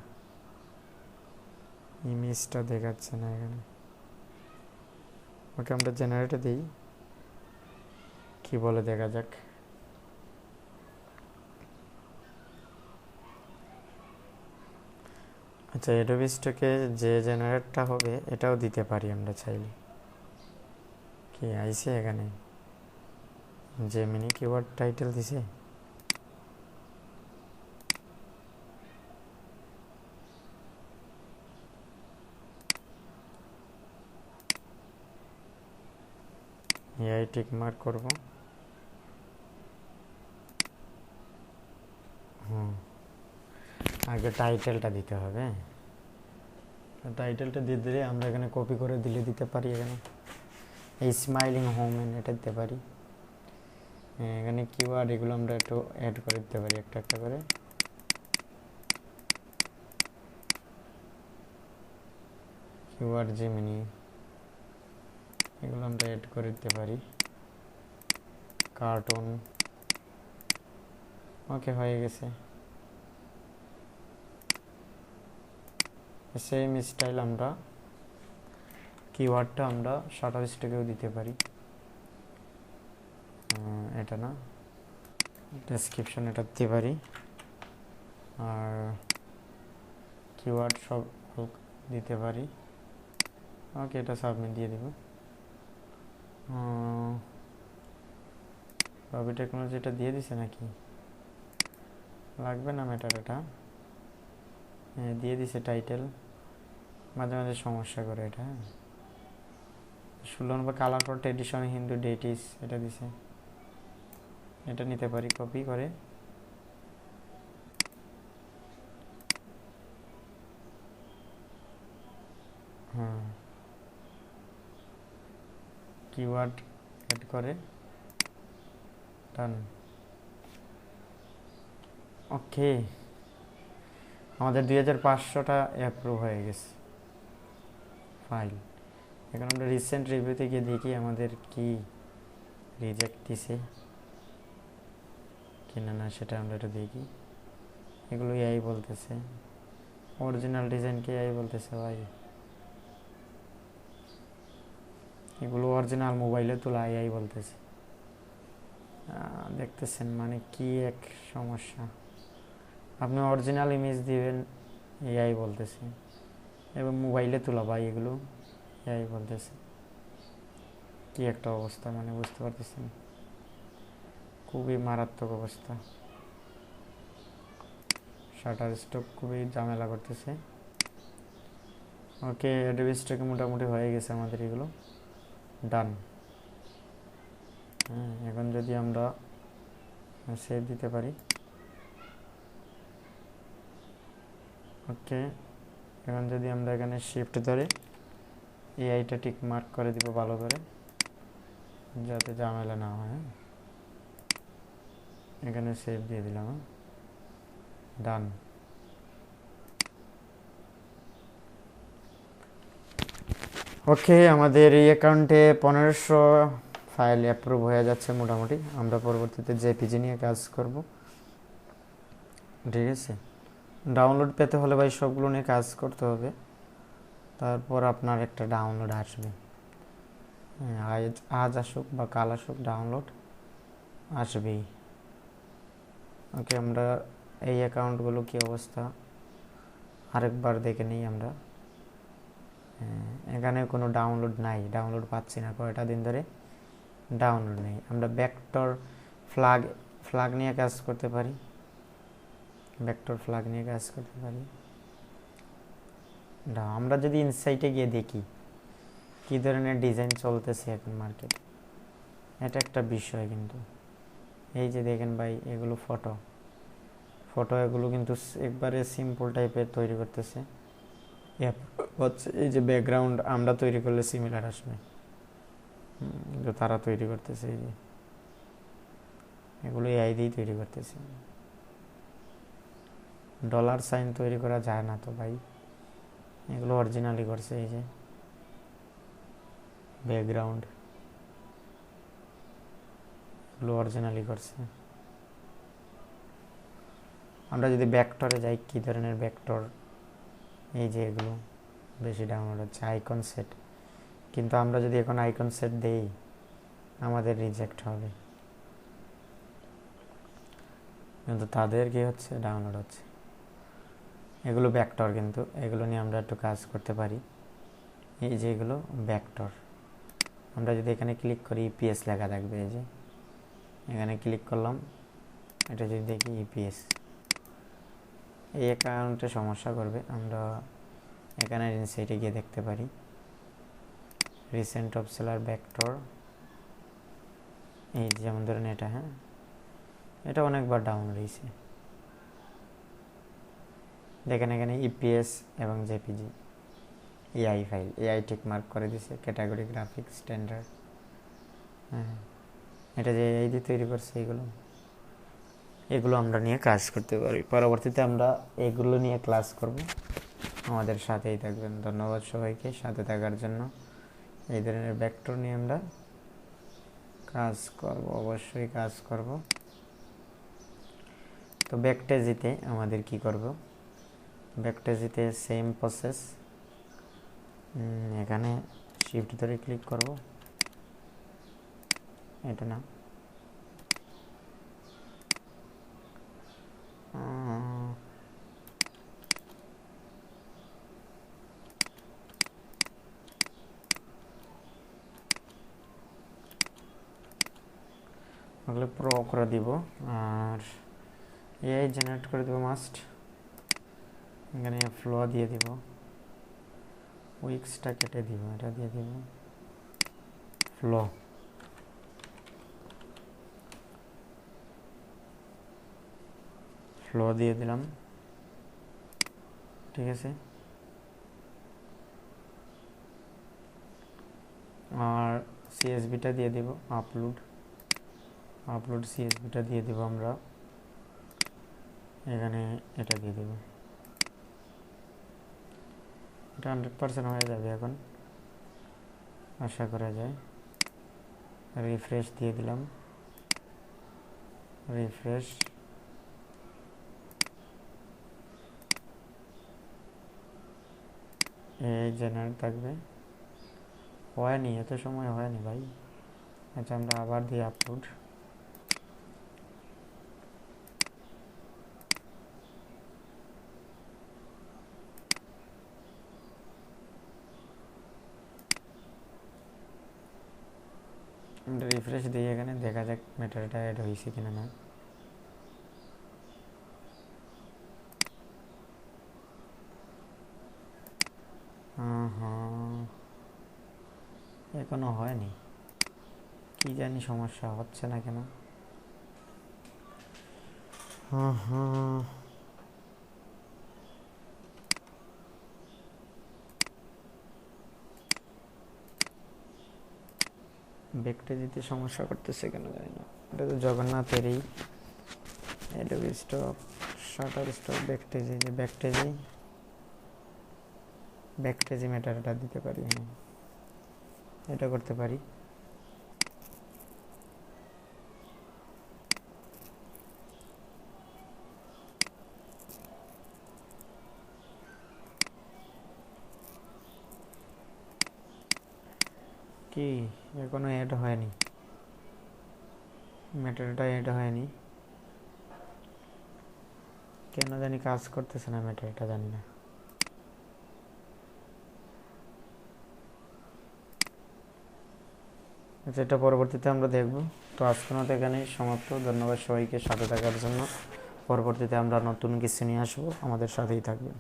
ইমেজটা দেখাচ্ছে না এখানে। ওকে, আমরা জেনারেটে দিই, কি বলে দেখা যাক। আচ্ছা, অ্যাডোবি স্টকে যে জেনারেটটা হবে এটাও দিতে পারি আমরা চাইলে। কি আইছে এখানে, যে মিনি কিওয়ার্ড টাইটেল দিছে, এআই টিক মার্ক করব। আগে টাইটেলটা দিতে হবে, টাইটেলটা দিয়ে দিলে আমরা এখানে কপি করে দিলে দিতে পারি। এখানে এই স্মাইলিং হোমেন এটা দিতে পারি। এখানে কিওয়ার্ড এগুলো আমরা একটু অ্যাড করে দিতে পারি একটা একটা করে। কিওয়ার্ড জেমিনি এগুলো আমরা অ্যাড করে দিতে পারি। কার্টুন, ওকে হয়ে গেছে। সেম স্টাইল আমরা কিওয়ার্ডটা আমরা শাটার স্টকেও দিতে পারি। এটা না, ডেসক্রিপশন এটা দিতে পারি। আর কিওয়ার্ড সব দিতে পারি। ওকে, এটা সাবমিট দিয়ে দেব। রবি টেকনোলজিটা দিয়ে দিছে নাকি, লাগবে না মেটাডাটা, হ্যাঁ দিয়ে দিছে। টাইটেল মাঝে মাঝে সমস্যা করে এটা। 16 number colour for tradition Hindu deities এটা দিছে, এটা নিতে পারি কপি করে। হ্যাঁ, কিওয়ার্ড এড করে ডান। ওকে, আমাদের 2500টা অ্যাপ্রুভ হয়ে গেছে ফাইল। এখন আমরা রিসেন্ট রিভিউতে গিয়ে দেখি আমাদের কি রিজেক্ট দিছে কিনা না, সেটা আমরা একটু দেখি। এগুলো এআই বলতেছে, অরিজিনাল ডিজাইনকে এআই বলতেছে ভাই। এগুলো অরিজিনাল মোবাইলে তোলা এআই বলতেছে। দেখতেছেন মানে কি এক সমস্যা। আপনি অরিজিনাল ইমেজ দিবেন, এআই বলতেছে, এবং মোবাইলে তোলা ভাই এগুলো এআই বলতেছে। কি একটা অবস্থা, মানে বুঝতে পারতেছেন, খুবই মারাত্মক অবস্থা। শাটার স্টক খুবই ঝামেলা করতেছে। ওকে, অ্যাডোবি স্টকে মোটামুটি হয়ে গেছে আমাদের এগুলো ডান। হ্যাঁ, এখন যদি আমরা সেভ দিতে পারি। ওকে, এখন যদি আমরা এখানে শিফট ধরে এআইটা টিক মার্ক করে দিব ভালো করে, যাতে ঝামেলা না হয়। এখানে সেভ দিয়ে দিলাম, ডান। ওকে, আমাদের এই অ্যাকাউন্টে 1500 ফাইল অ্যাপ্রুভ হয়ে যাচ্ছে মোটামুটি। আমরা পরবর্তীতে জেপিজি নিয়ে কাজ করব, ঠিক আছে। ডাউনলোড পেতে হলে ভাই সবগুলো নিয়ে কাজ করতে হবে, তারপর আপনার একটা ডাউনলোড আসবে। আজ আসুক বা কাল আসুক, ডাউনলোড আসবেই। ওকে, আমরা এই অ্যাকাউন্টগুলো কী অবস্থা আরেকবার দেখে নিই আমরা। এখানে কোনো ডাউনলোড নাই, ডাউনলোড পাচ্ছি না কয়টা দিন ধরে, ডাউনলোড নেই। আমরা ভেক্টর ফ্ল্যাগ নিয়ে কাজ করতে পারি, ভেক্টর ফ্ল্যাগ নিয়ে কাজ করতে পারি। আমরা যদি ইনসাইটে গিয়ে দেখি কী ধরনের ডিজাইন চলতেছে এখন মার্কেটে, এটা একটা বিষয়। কিন্তু এই যে দেখেন ভাই, এগুলো ফটো এগুলো কিন্তু একবারে সিম্পল টাইপের তৈরি করতেছে হচ্ছে। এই যে ব্যাকগ্রাউন্ড আমরা তৈরি করলে সিমিলার আসবে, কিন্তু তারা তৈরি করতেছে, এই যে এগুলো এআই দিয়েই তৈরি করতেছে। ডলার সাইন তৈরি করা যায় না তো ভাই, এগুলো অরিজিনালি করছে। এই যে ব্যাকগ্রাউন্ড এগুলো অরিজিনালি করছে। আমরা যদি ভেক্টরে যাই, কী ধরনের ভেক্টর, এই যে এগুলো বেশি ডাউনলোড হচ্ছে আইকন সেট, কিন্তু আমরা যদি এখন আইকন সেট দেই আমাদের রিজেক্ট হবে, কিন্তু তাদের কি হচ্ছে, ডাউনলোড হচ্ছে। এগুলো ভেক্টর, কিন্তু এগুলো নিয়ে আমরা একটু কাজ করতে পারি। এই যে এগুলো ভেক্টর, আমরা যদি এখানে ক্লিক করি ইপিএস লেখা থাকবে, এই যে এখানে ক্লিক করলাম, এটা যদি দেখি ইপিএস, এই অ্যাকাউন্টে সমস্যা করবে। আমরা এখানে ইনসাইটে গিয়ে দেখতে পারি রিসেন্ট অফ সেলার ভেক্টর, এই যেমন ধরেন এটা, হ্যাঁ এটা অনেকবার ডাউনলোড হয়েছে। দেখেন এখানে ইপিএস এবং JPG AI file, AI tick mark করে দিছে, ক্যাটাগরি গ্রাফিক্স স্ট্যান্ডার্ড। হ্যাঁ, এটা যে এআই দিয়ে তৈরি করছে, এগুলো আমরা নিয়ে কাজ করতে পারি। পরবর্তীতে আমরা এগুলো নিয়ে ক্লাস করব, আমাদের সাথেই থাকবেন। ধন্যবাদ সবাইকে সাথে থাকার জন্য। এই ধরনের ভেক্টর নিয়ে আমরা কাজ করব, অবশ্যই কাজ করব। তো ব্যাকটেজিতে আমাদের কি করব, ব্যাকটেজিতে সেম প্রসেস। এখানে শিফট ধরে ক্লিক করব, এটা না, ওগুলো প্রো করে দিব। আর এআই জেনারেট করে দেবো মাস্ট। এখানে ফ্লো দিয়ে দিব, উইক্সটা কেটে দিব, এটা দিয়ে দিব ফ্লো। ফ্লো দিয়ে দিলাম, ঠিক আছে। আর সিএসভিটা দিয়ে দিব, আপলোড সিএসভিটা দিয়ে দিব আমরা এখানে, এটা দিয়ে দেব। এটা 100% হয়ে যাবে এখন, আশা করা যায়। রিফ্রেশ দিয়ে দিলাম, রিফ্রেশ। এই জেনারেট থাকবে, হয়নি, এত সময় হয়নি ভাই। আচ্ছা, আমরা আবার দিই আপলোড। আমরা রিফ্রেশ দিই, এখানে দেখা যাক ম্যাটারটা অ্যাড হয়েছে কিনা না। এখনো হয়নি, কি জানি সমস্যা হচ্ছে না কেন। ব্যাকটে দিতে সমস্যা করতেছে কেন জানি না। এটা তো জগন্নাথেরই অ্যাডোবি স্টক, শাটার স্টক, ব্যাকটেজি ম্যাটারটা দিতে পারি। হ্যাঁ, এটা করতে পারি। কি এখনো অ্যাড হয়নি, ম্যাটারটা অ্যাড হয়নি কেন জানি, কাজ করতেছে না ম্যাটারটা, জানি না। আচ্ছা, এটা পরবর্তীতে আমরা দেখব। তো আজকের মতো এখানেই সমাপ্ত। ধন্যবাদ সবাইকে সাথে থাকার জন্য। পরবর্তীতে আমরা নতুন কিছু নিয়ে আসবো, আমাদের সাথেই থাকবেন।